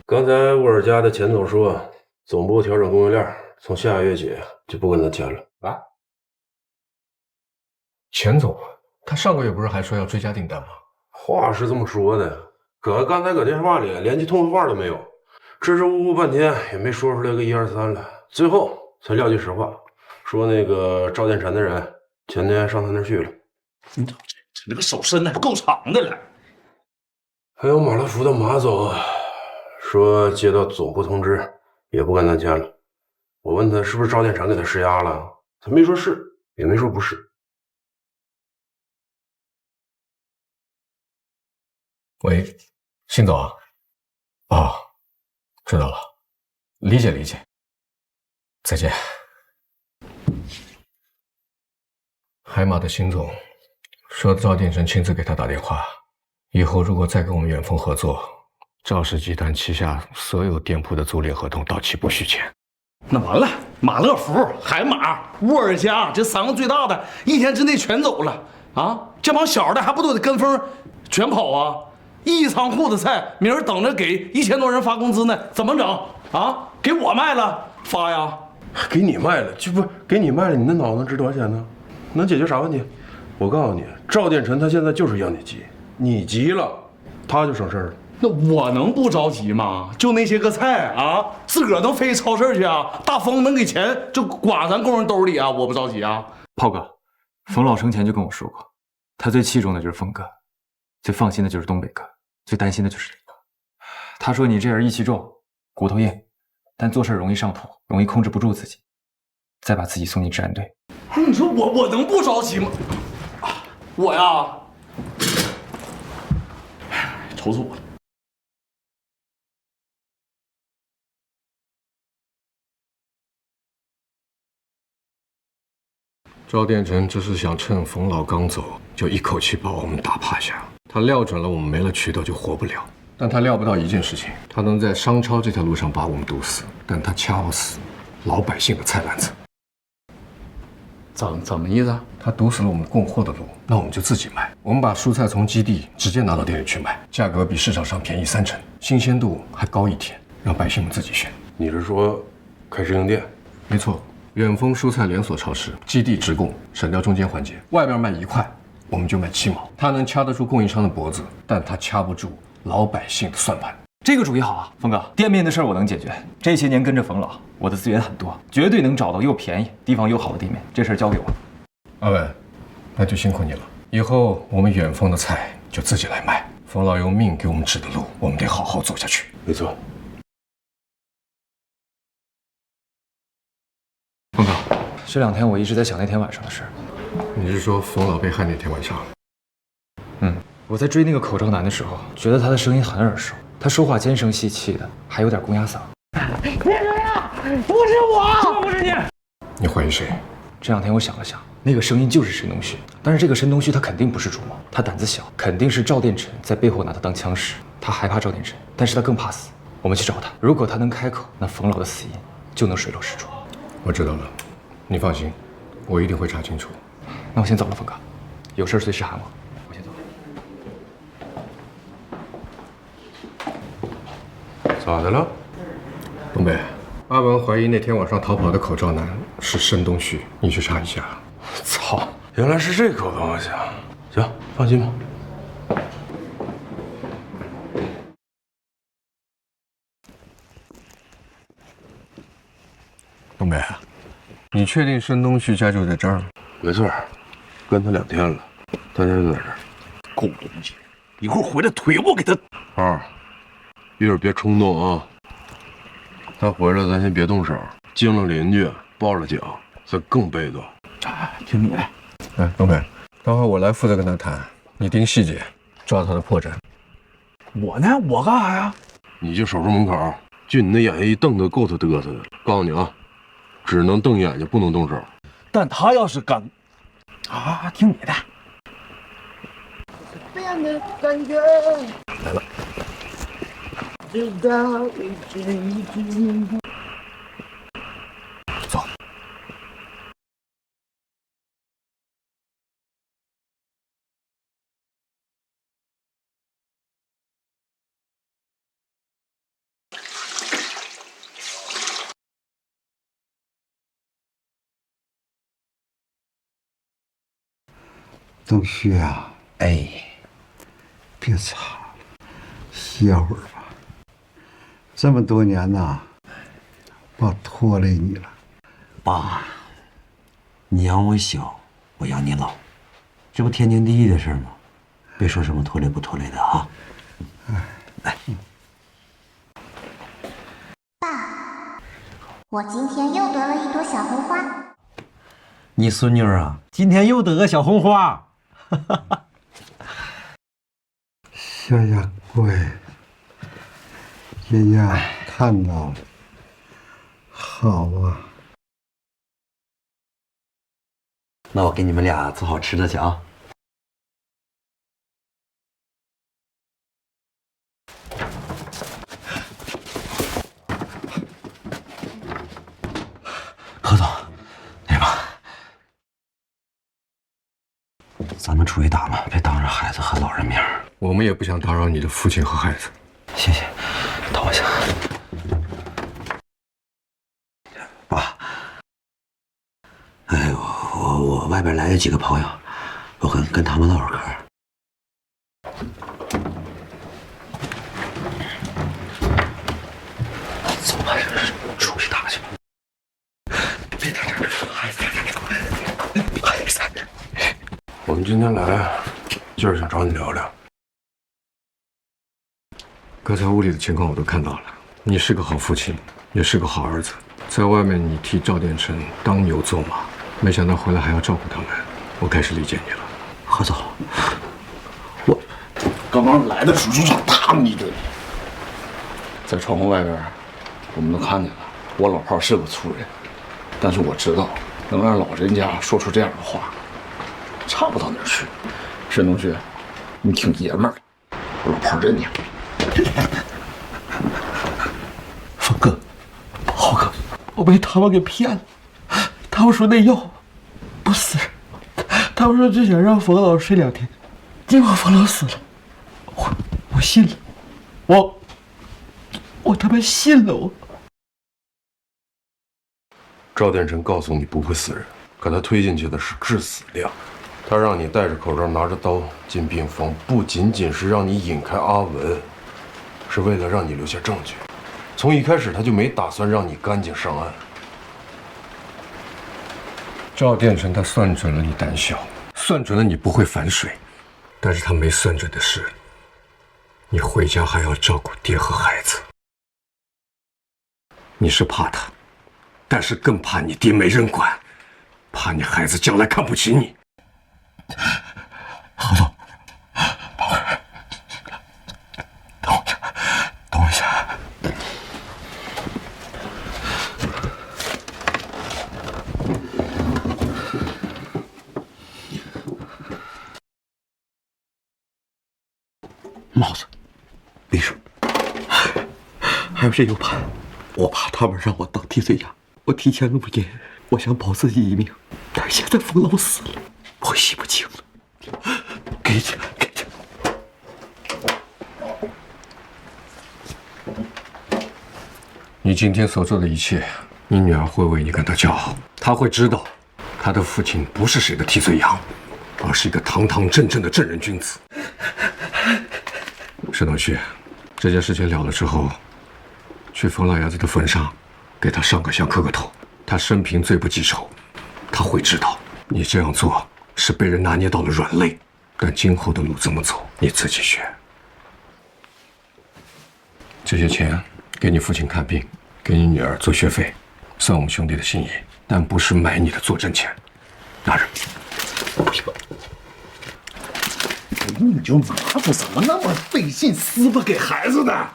S2: 刚才沃尔佳的钱总说，总部调整供应链，从下个月起就不跟他签了啊。
S17: 钱总，他上个月不是还说要追加订单吗？
S2: 话是这么说的，可刚才搁电话里连句痛快话都没有，支支吾吾半天也没说出来个1、2、3来，最后才撂句实话，说那个赵殿成的人前天上他那儿去了。
S6: 你这个手伸的够长的了。
S2: 还有马乐福的马总。说接到总部通知，也不跟他签了。我问他是不是赵殿成给他施压了，他没说是，也没说不是。
S17: 喂，辛总啊，哦，知道了，理解理解，再见。海马的辛总说赵殿成亲自给他打电话，以后如果再跟我们远峰合作，赵氏集团旗下所有店铺的租赁合同到期不续签。
S6: 那完了，马乐福、海马、沃尔佳这3个最大的1天之内全走了啊！这帮小的还不都得跟风全跑啊？一仓库的菜，明儿等着给1000多人发工资呢，怎么整啊？给我卖了发呀？
S2: 给你卖了，这不给你卖了，你那脑子值多少钱呢？能解决啥问题？我告诉你，赵殿成他现在就是要你急，你急了，他就省事儿了。
S16: 那我能不着急吗？就那些个菜啊，自个儿能飞超市去啊？大风能给钱就刮咱工人兜里啊？我不着急啊。
S11: 炮哥，冯老生前就跟我说过，他最器重的就是峰哥，最放心的就是东北哥，最担心的就是李哥。他说你这人义气重，骨头硬，但做事容易上头，容易控制不住自己，再把自己送进治安队。
S16: 你说我能不着急吗？我呀，愁死我了。
S17: 赵殿成这是想趁冯老刚走，就一口气把我们打趴下。他料准了我们没了渠道就活不了，但他料不到一件事情，他能在商超这条路上把我们堵死，但他掐不死老百姓的菜篮子。
S16: 怎么意思？
S17: 他堵死了我们供货的路，那我们就自己卖。我们把蔬菜从基地直接拿到店里去卖，价格比市场上便宜30%，新鲜度还高1天，让百姓们自己选。
S2: 你是说开直营店？
S17: 没错。远丰蔬菜连锁超市，基地直供，省掉中间环节。外边卖1块，我们就卖7毛。他能掐得住供应商的脖子，但他掐不住老百姓的算盘。
S11: 这个主意好啊，峰哥，店面的事儿我能解决。这些年跟着冯老，我的资源很多，绝对能找到又便宜、地方又好的店面。这事儿交给我。
S17: 阿伟，那就辛苦你了。以后我们远丰的菜就自己来卖。冯老用命给我们指的路，我们得好好走下去。
S2: 没错。
S11: 峰哥，这2天我一直在想那天晚上的事儿。
S17: 你是说冯老被害那天晚上？
S11: 我在追那个口罩男的时候，觉得他的声音很耳熟，他说话尖声细气的，还有点公鸭嗓。
S1: 别这样，不是我，
S11: 不是你。
S17: 你怀疑谁？
S11: 这2天我想了想，那个声音就是申东旭，但是这个申东旭他肯定不是主谋，他胆子小，肯定是赵殿成在背后拿他当枪使。他害怕赵殿成，但是他更怕死。我们去找他，如果他能开口，那冯老的死因就能水落石出。
S17: 我知道了，你放心，我一定会查清楚。
S11: 那我先走了，峰哥，有事随时喊我。我先走
S2: 了。咋的了？
S17: 东北，阿文怀疑那天晚上逃跑的口罩男是申东旭，你去查一下。
S2: 操，原来是这口东西啊！行，放心吧。
S17: 东北，你确定申东旭家就在这儿？
S2: 没错，跟他2天了，他家就在这儿。
S6: 狗东西，一会儿回来腿我给他。
S2: 二，一会儿别冲动啊。他回来咱先别动手，惊了邻居，报了警，这更被动。
S6: 听你的。
S17: 哎，东北，待会儿我来负责跟他谈，你盯细节，抓他的破绽。
S6: 我呢？我干啥呀？
S2: 你就守住门口，就你那眼睛一瞪得够他嘚瑟的。告诉你啊，只能瞪眼睛，不能动手。
S6: 但他要是敢，啊，听你的。
S1: 变的感觉
S2: 来了。
S1: 直到一直
S6: 走。
S20: 东旭啊，哎，别擦了，歇会儿吧。这么多年呐，爸拖累你了。
S14: 爸，你养我小，我养你老，这不天经地义的事吗？别说什么拖累不拖累的啊。来，
S21: 爸，我今天又得了一朵小红花。
S14: 你孙女啊，今天又得个小红花。
S20: 小呀乖，爷爷看到了，好啊。
S14: 那我给你们俩做好吃的去啊。何总，那什么，咱们出去打嘛，别当着孩子和老人面。
S17: 我们也不想打扰你的父亲和孩子。
S14: 谢谢，等我一下。爸，哎，我外边来了几个朋友，我跟他们唠会儿嗑。
S2: 我们今天来，就是想找你聊聊。刚才屋里的情况我都看到了，你是个好父亲，也是个好儿子。在外面你替赵殿成当牛做马，没想到回来还要照顾他们，我开始理解你了。
S6: 何总，我刚刚来的时候就想打你一顿。在窗户外边，我们都看见了，我老炮是个粗人，但是我知道能让老人家说出这样的话，差不到哪儿去。沈同学，你挺爷们儿的，我老炮认你。
S4: 峰哥，浩哥，我被他们给骗了。他们说那药不死人，他们说只想让冯老睡2天，结果冯老死了。我信了，我他妈信了我。
S2: 赵殿成告诉你不会死人，可他推进去的是致死量。他让你戴着口罩拿着刀进病房，不仅仅是让你引开阿文，是为了让你留下证据。从一开始他就没打算让你干净上岸。赵殿成他算准了你胆小，算准了你不会反水，但是他没算准的是，你回家还要照顾爹和孩子。你是怕他，但是更怕你爹没人管，怕你孩子将来看不起你。
S4: 何总，等我一下。
S6: 帽子，李叔，
S4: 还有这 U 盘，我怕他们让我当替罪羊，我提前录音，我想保自己一命，但是现在冯老死了，我洗不清了。给去，给去。
S2: 你今天所做的一切，你女儿会为你感到骄傲，她会知道，她的父亲不是谁的替罪羊，而是一个堂堂正正的正人君子。沈同旭，这件事情了了之后，去冯老爷子的坟上，给他上个香磕个头。他生平最不记仇，他会知道你这样做是被人拿捏到了软肋，但今后的路怎么走，你自己选。这些钱给你父亲看病，给你女儿做学费，算我们兄弟的心意，但不是买你的作证钱。拿着。
S6: 不行。你就拿着，怎么那么费劲撕巴给孩子的？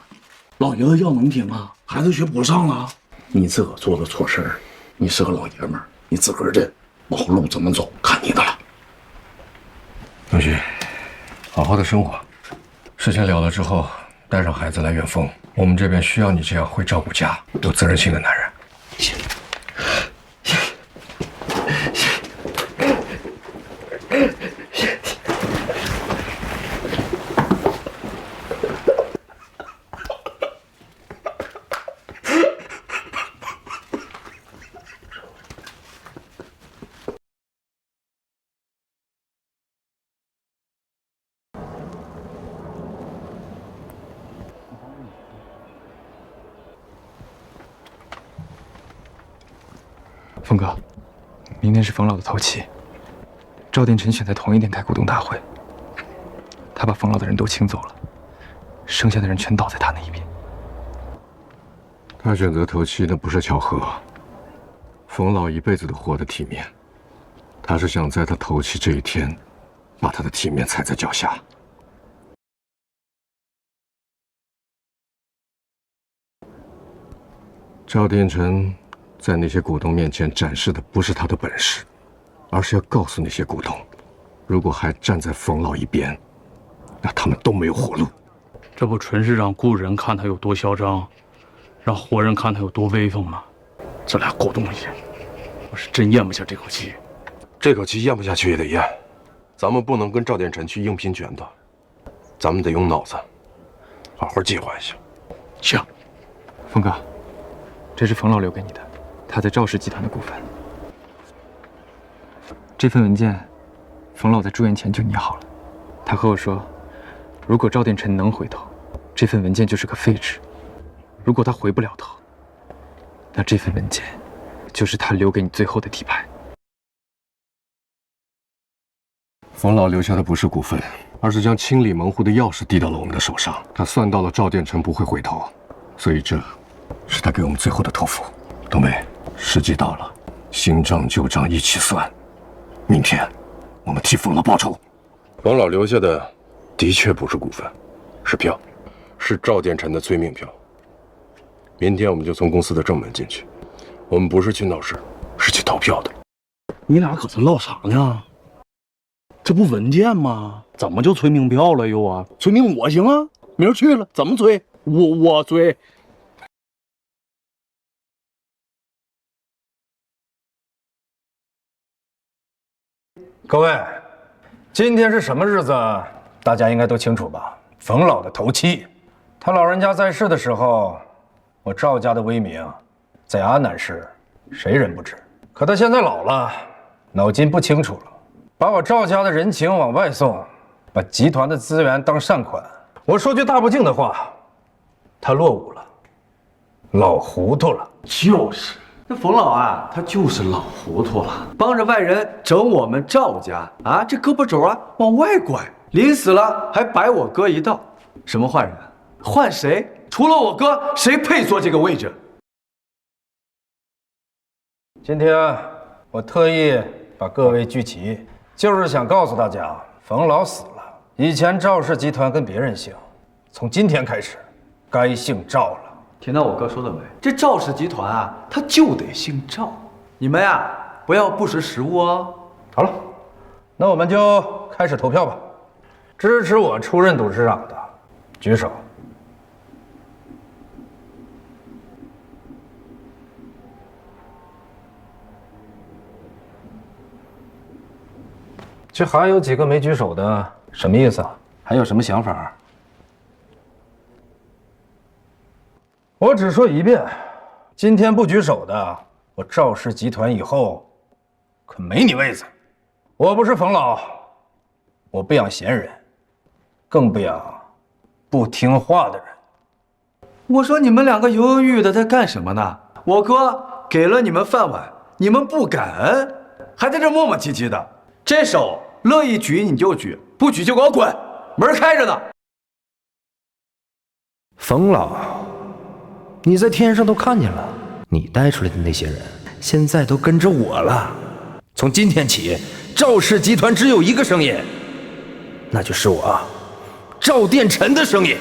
S6: 老爷子要能听啊，孩子学不上了。你自个儿做的错事儿，你是个老爷们儿，你自个儿认，往后路怎么走，看你的了。
S2: 同学，好好的生活。事情了了之后，带上孩子来远峰，我们这边需要你这样会照顾家、有责任心的男人。
S6: 谢谢。
S11: 峰哥，明天是冯老的头七，赵殿成选在同一天开股东大会，他把冯老的人都请走了，剩下的人全倒在他那一边。
S2: 他选择头七那不是巧合，冯老一辈子都活得体面，他是想在他头七这一天，把他的体面踩在脚下。赵殿成在那些股东面前展示的不是他的本事，而是要告诉那些股东，如果还站在冯老一边，那他们都没有活路。
S6: 这不纯是让故人看他有多嚣张，让活人看他有多威风吗？这俩狗东西，我是真咽不下这口气。
S2: 这口气咽不下去也得咽，咱们不能跟赵殿成去硬拼拳头，咱们得用脑子，好好计划一下。
S6: 行，
S11: 峰哥，这是冯老留给你的，他在赵氏集团的股份。这份文件，冯老在住院前就拟好了。他和我说，如果赵殿成能回头，这份文件就是个废纸；如果他回不了头，那这份文件就是他留给你最后的底牌。
S17: 冯老留下的不是股份，而是将清理门户的钥匙递到了我们的手上。他算到了赵殿成不会回头，所以这是他给我们最后的托付。冬梅，时机到了，新账旧账一起算。明天我们替冯老报仇。冯老留下的的确不是股份，是票，是赵殿成的催命票。明天我们就从公司的正门进去。我们不是去闹事，是去投票的。
S6: 你俩搁这唠啥呢？这不文件吗？怎么就催命票了又啊？催命我行啊，明儿去了怎么催？我催。
S16: 各位，今天是什么日子？大家应该都清楚吧？冯老的头七，他老人家在世的时候，我赵家的威名，在阿南市谁人不知？可他现在老了，脑筋不清楚了，把我赵家的人情往外送，把集团的资源当善款。我说句大不敬的话，他落伍了，老糊涂了。
S6: 就是。那冯老啊，他就是老糊涂了，帮着外人整我们赵家啊，这胳膊肘啊往外拐，临死了还摆我哥一道。什么换人？换谁？除了我哥，谁配坐这个位置？
S16: 今天我特意把各位聚齐，就是想告诉大家，冯老死了，以前赵氏集团跟别人姓，从今天开始，该姓赵了。
S6: 听到我哥说的没？这赵氏集团啊，他就得姓赵。你们呀，不要不识时务哦。
S16: 好了，那我们就开始投票吧。支持我出任董事长的，举手。这还有几个没举手的，什么意思啊？还有什么想法？我只说一遍，今天不举手的，我赵氏集团以后可没你位子。我不是冯老，我不养闲人，更不养不听话的人。
S6: 我说你们两个犹犹豫豫的在干什么呢？我哥给了你们饭碗，你们不感恩，还在这磨磨唧唧的。这手乐意举你就举，不举就给我滚，门开着呢。
S19: 冯老，你在天上都看见了，你带出来的那些人，现在都跟着我了。从今天起，赵氏集团只有一个声音，那就是我赵殿成的声音。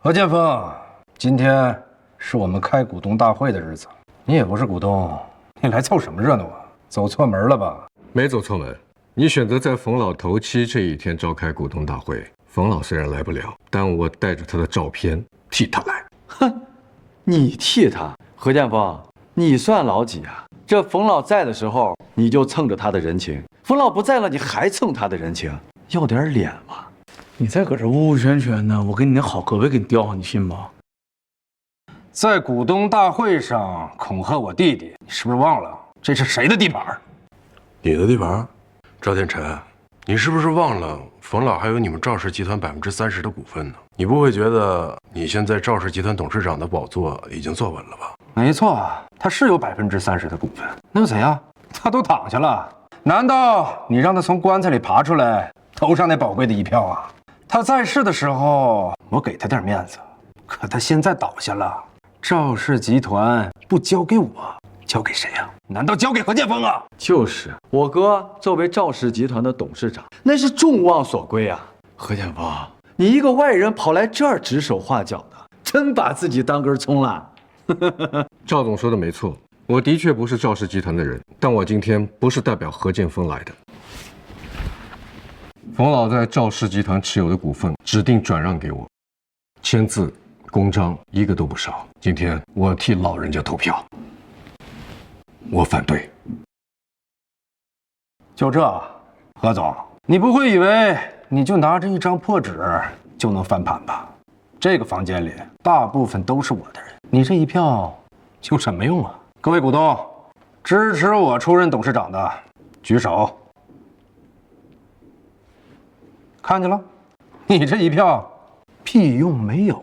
S16: 何建峰，今天是我们开股东大会的日子，你也不是股东，你来凑什么热闹啊？走错门了吧？
S17: 没走错门，你选择在冯老头七这一天召开股东大会。冯老虽然来不了，但我带着他的照片替他来。
S6: 哼，你替他？何建峰，你算老几啊？这冯老在的时候，你就蹭着他的人情；冯老不在了，你还蹭他的人情，要点脸嘛！
S10: 你再搁这呜呜旋旋的，我给你那好胳膊给你吊上，你信吗？
S16: 在股东大会上恐吓我弟弟，你是不是忘了这是谁的地盘？
S17: 你的地盘？赵殿成，你是不是忘了冯老还有你们赵氏集团30%的股份呢？你不会觉得你现在赵氏集团董事长的宝座已经坐稳了吧？
S16: 没错，他是有30%的股份，那又怎样？他都躺下了，难道你让他从棺材里爬出来投上那宝贵的一票啊？他在世的时候，我给他点面子，可他现在倒下了，赵氏集团不交给我，交给谁啊？难道交给何建峰啊？
S6: 就是我哥作为赵氏集团的董事长，那是众望所归啊。何建峰，你一个外人跑来这儿指手画脚的，真把自己当根葱了。
S17: 赵总说的没错，我的确不是赵氏集团的人，但我今天不是代表何建峰来的。冯老在赵氏集团持有的股份指定转让给我，签字、公章一个都不少。今天我替老人家投票。
S2: 我反对。
S16: 就这，何总，你不会以为你就拿着一张破纸就能翻盘吧？这个房间里大部分都是我的人，你这一票有什么用啊？各位股东，支持我出任董事长的举手。看见了，你这一票屁用没有。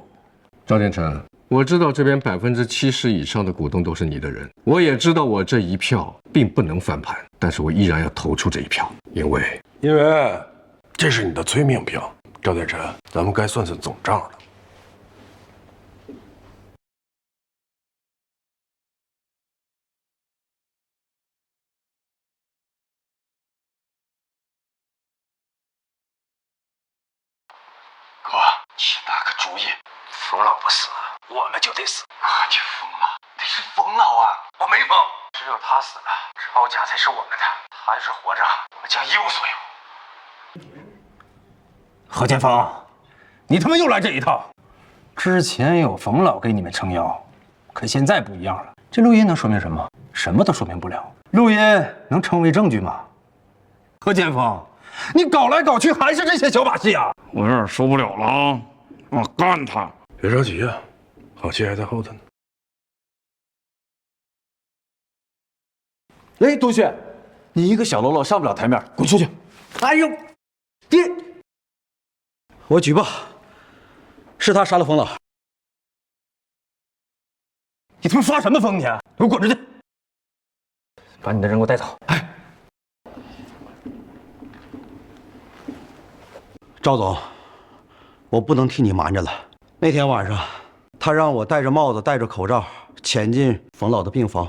S17: 赵建成，我知道这边70%以上的股东都是你的人，我也知道我这一票并不能翻盘，但是我依然要投出这一票，因为
S2: 这是你的催命票。赵建成，咱们该算算总账了。
S6: 哥，你拿个主意，冯老不死，我们就得死。你疯了，那是冯老啊，我没疯。只有他死了，赵家才是我们的。他要是活着，我们将一无所有。
S16: 何建峰，你他妈又来这一套！之前有冯老给你们撑腰，可现在不一样了。这录音能说明什么？什么都说明不了。录音能成为证据吗？何建峰，你搞来搞去还是这些小把戏啊！
S10: 我有点受不了了啊！我干他！
S2: 别着急啊，好戏还在后头呢。
S16: 哎，东旭，你一个小喽啰上不了台面，滚出去！哎呦，爹！
S15: 我举报，是他杀了冯老。
S16: 你他妈发什么疯你？给我滚出去！把你的人给我带走！哎，
S15: 赵总，我不能替你瞒着了。那天晚上，他让我戴着帽子、戴着口罩潜进冯老的病房，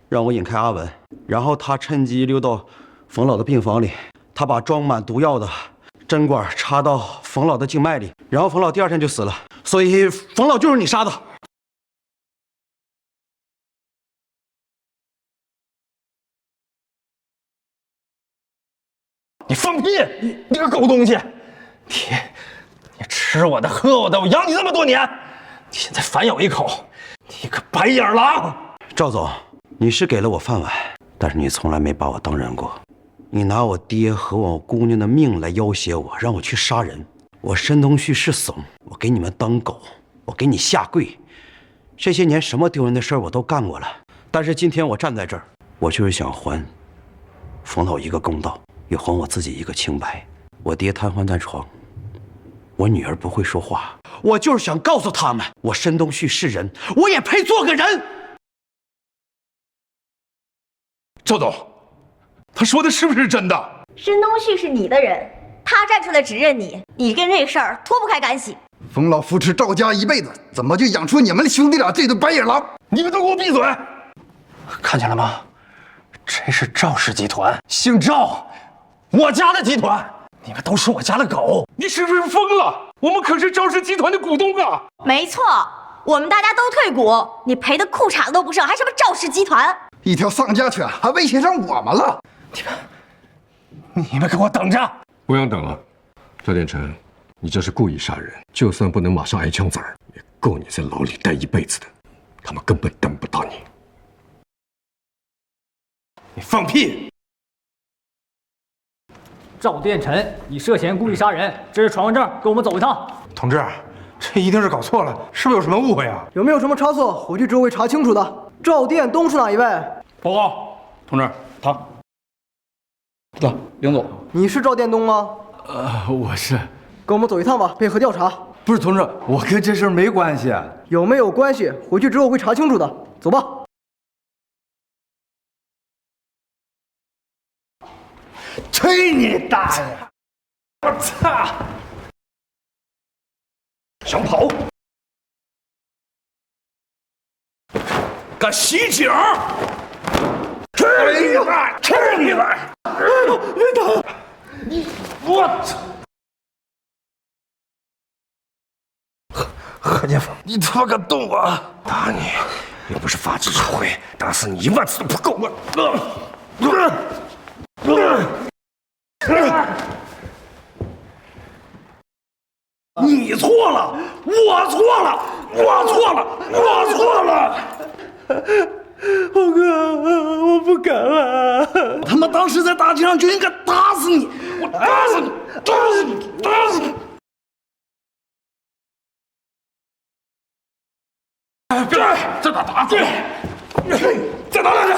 S15: 让我引开阿文，然后他趁机溜到冯老的病房里，他把装满毒药的针管插到冯老的静脉里，然后冯老第二天就死了。所以冯老就是你杀的。
S16: 你放屁！你个狗东西！你吃我的喝我的，我养你这么多年，你现在反咬一口，你个白眼狼！
S15: 赵总，你是给了我饭碗，但是你从来没把我当人过。你拿我爹和我姑娘的命来要挟我，让我去杀人。我申东旭是怂，我给你们当狗，我给你下跪。这些年什么丢人的事儿我都干过了，但是今天我站在这儿，我就是想还冯老一个公道，也还我自己一个清白。我爹瘫痪在床，我女儿不会说话，我就是想告诉他们，我申东旭是人，我也配做个人。
S3: 赵总，他说的是不是真的？
S1: 申东旭是你的人，他站出来指认你，你跟这个事儿脱不开干系。
S20: 冯老扶持赵家一辈子，怎么就养出你们兄弟俩这对白眼狼？
S16: 你们都给我闭嘴！看见了吗？这是赵氏集团，姓赵，我家的集团，你们都是我家的狗。
S3: 你是不是疯了？我们可是赵氏集团的股东啊！
S1: 没错，我们大家都退股，你赔的裤衩都不剩，还什么赵氏集团？
S20: 一条丧家犬还威胁上我们了！
S16: 你们给我等着！
S17: 不用等了，赵建成，你这是故意杀人，就算不能马上挨枪子儿，也够你在牢里待一辈子的。他们根本等不到你。
S16: 你放屁！
S5: 赵殿辰，你涉嫌故意杀人，这是传闻证，跟我们走一趟。
S10: 同志，这一定是搞错了，是不是有什么误会啊？
S7: 有没有什么差错？回去之后会查清楚的。赵殿东是哪一位？
S10: 报告，同志，他。走，领走。
S7: 你是赵殿东吗？
S10: 我是。
S7: 跟我们走一趟吧，配合调查。
S10: 不是，同志，我跟这事儿没关系。
S7: 有没有关系？回去之后会查清楚的。走吧。
S10: 去你大爷！我操！
S3: 想跑？敢袭警？去你的！去你的！
S10: 别打！
S3: 你我操！
S2: 何建峰，你他妈敢动我！打你，又不是发之仇会，打死你1万次都不够。
S3: 你错了，我错了，我错了，我错了。
S10: 浩哥，我不
S6: 不敢了。我他妈当时在大街上就应该打死你！我打死你！打死你！打死你！别来！再打！再打两下！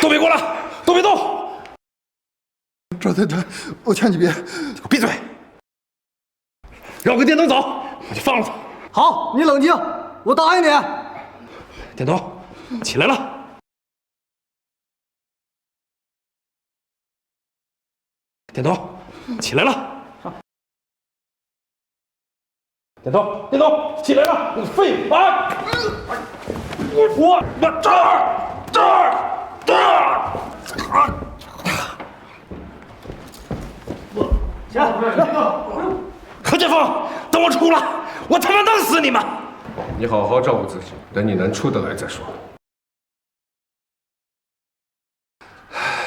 S6: 都别过来！都别动！
S20: 赵太太，我劝你别。
S6: 闭嘴！让我跟电灯走，我就放了他。
S7: 好，你冷静，我答应你。
S6: 电灯，起来了。电灯，起来了。电灯，起来了！你废话！我这儿。何建峰，等我出来，我他妈弄死你们！
S17: 你好好照顾自己，等你能出得来再说。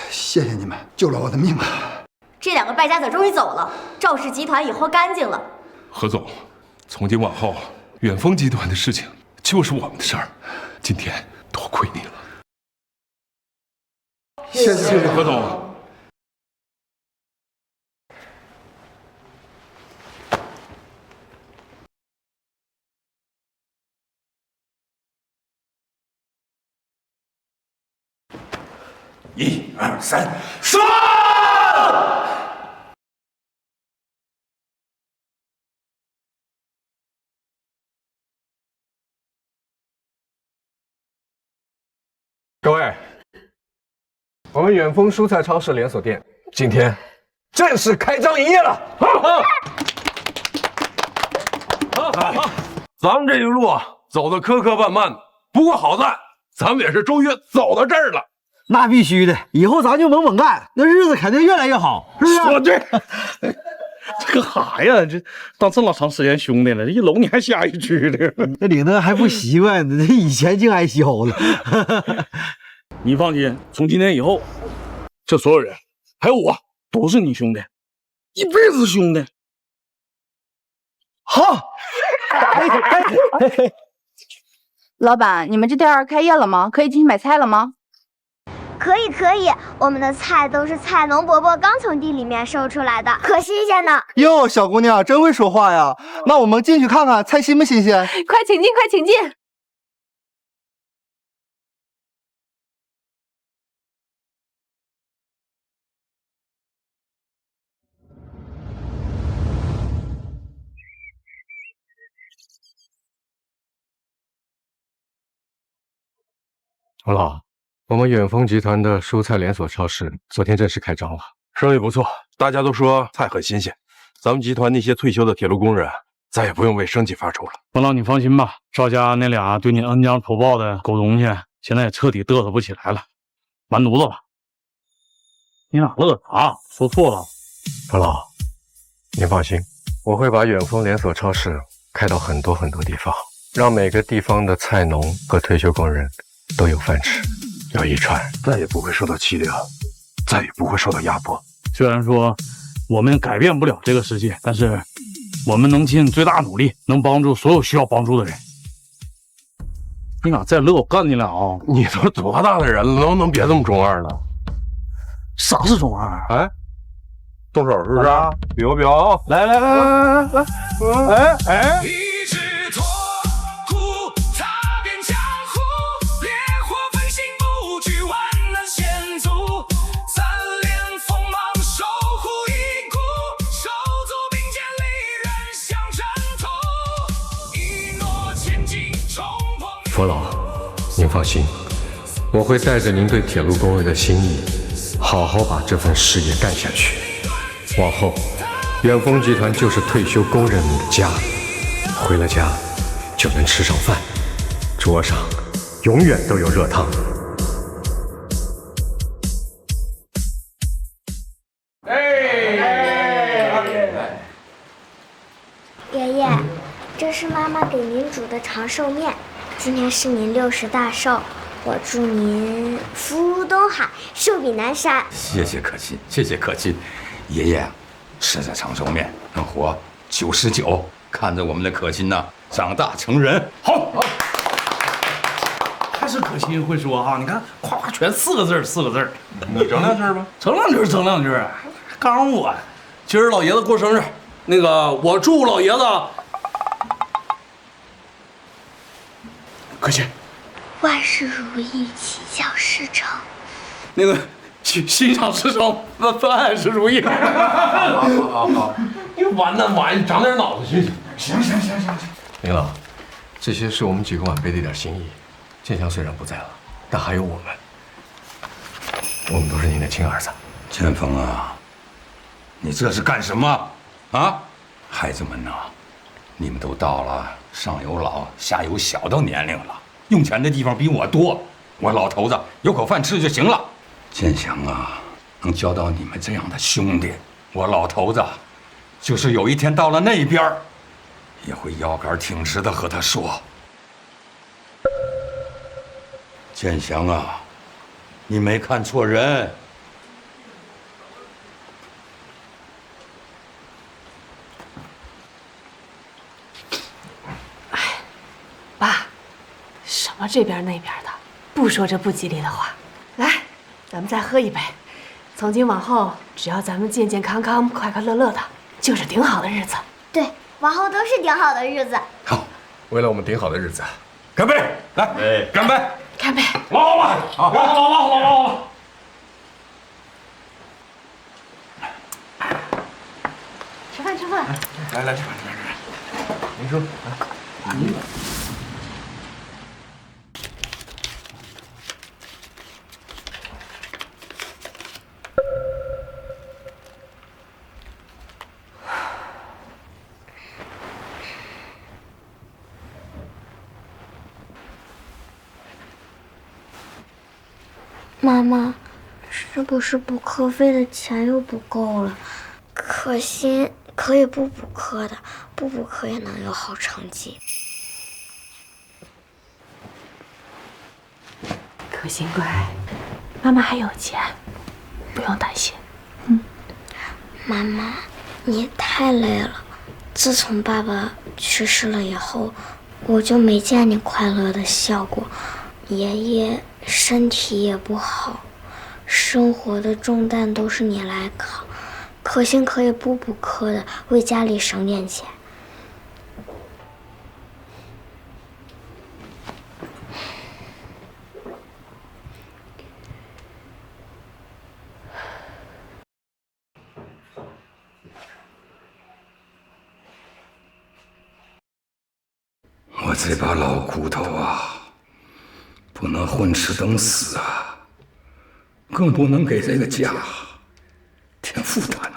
S20: 谢谢你们救了我的命啊！
S1: 这2个败家子终于走了，赵氏集团以后干净了。
S4: 何总，从今往后，远丰集团的事情就是我们的事儿。今天多亏你了，
S20: 谢谢
S4: 何总。
S6: 1、2、3，说！
S17: 各位，我们远丰蔬菜超市连锁店今天正式开张营业了。
S2: 好，咱们这一路走的磕磕绊绊的，不过好在咱们也是终于走到这儿了。
S15: 那必须的，以后咱就猛猛干，那日子肯定越来越好，是不是？
S6: 说对。这个啥呀？这当这么长时间兄弟了，一搂你还下一句的，
S15: 这领导还不习惯呢，这以前净挨削了。
S6: 你放心，从今天以后，这所有人还有我都是你兄弟，一辈子兄弟。好。
S13: 老板，你们这店开业了吗？可以进去买菜了吗？
S21: 可以，我们的菜都是菜农伯伯刚从地里面收出来的，可新鲜呢。
S22: 哟，小姑娘真会说话呀！那我们进去看看菜新不新鲜？
S13: 快请进，快请进。
S17: 王老，我们远丰集团的蔬菜连锁超市昨天正式开张了，
S2: 生意不错，大家都说菜很新鲜。咱们集团那些退休的铁路工人再也不用为生计发愁了。
S6: 王老，你放心吧，赵家那俩对你恩将仇报的狗东西，现在也彻底嘚瑟不起来了，完犊子吧！你俩乐啥？说错了。
S17: 王老，您放心，我会把远丰连锁超市开到很多地方，让每个地方的菜农和退休工人都有饭吃，有一穿，
S2: 再也不会受到欺凌，再也不会受到压迫。
S6: 虽然说我们改变不了这个世界，但是我们能尽最大努力，能帮助所有需要帮助的人。你俩再乐，我干你俩啊！
S2: 你都多大的人了，能不能别这么中二了？
S6: 啥是中二？
S2: 哎，动手是不是？比划比划，
S6: 来，哎。
S17: 佛老，您放心，我会带着您对铁路工人的心意，好好把这份事业干下去。往后，远丰集团就是退休工人们的家，回了家就能吃上饭，桌上永远都有热汤。
S21: 爷爷，这是妈妈给您煮的长寿面。今天是您60大寿，我祝您福如东海，寿比南山。
S3: 谢谢可亲，谢谢可亲。爷爷吃着长寿面能活99，看着我们的可亲呐长大成人。好。
S6: 还是可心会说哈。你看，夸夸全4个字儿，4个字儿。
S2: 你整2句吧。
S6: 整2句，整2句。告诉我，今儿老爷子过生日，那个我祝老爷子。可心。
S21: 万事如意，心想事成。
S6: 那个心想事成，万事如意。
S2: 好，
S6: 你完蛋完，你长点脑子去。
S2: 行。
S17: 林老，这些是我们几个晚辈的一点心意。建祥虽然不在了，但还有我们都是您的亲儿子。
S3: 建峰啊，你这是干什么啊？孩子们呐，你们都到了上有老下有小的年龄了，用钱的地方比我多，我老头子有口饭吃就行了。建祥啊，能交到你们这样的兄弟，我老头子就是有一天到了那边，也会腰杆挺直的和他说：建祥啊，你没看错人。
S8: 爸，什么这边那边的，不说这不吉利的话。来，咱们再喝一杯。从今往后，只要咱们健健康康、快快乐乐的，就是顶好的日子。
S21: 对，往后都是顶好的日子。
S17: 好，为了我们顶好的日子，干杯！
S3: 来，干杯！
S8: 干杯！
S3: 老吧，老。
S8: 吃饭。
S3: 来，吃饭。
S17: 您说，
S21: 妈妈，是不是补课费的钱又不够了？可心可以不补课的，不补课也能有好成绩。
S8: 可心乖，妈妈还有钱，不用担心。
S21: 妈妈，你也太累了。自从爸爸去世了以后，我就没见你快乐的笑过。爷爷身体也不好，生活的重担都是你来扛。可心可以不补课的，为家里省点钱。
S3: 我这把老骨头啊，不能混吃等死啊，更不能给这个家添负担。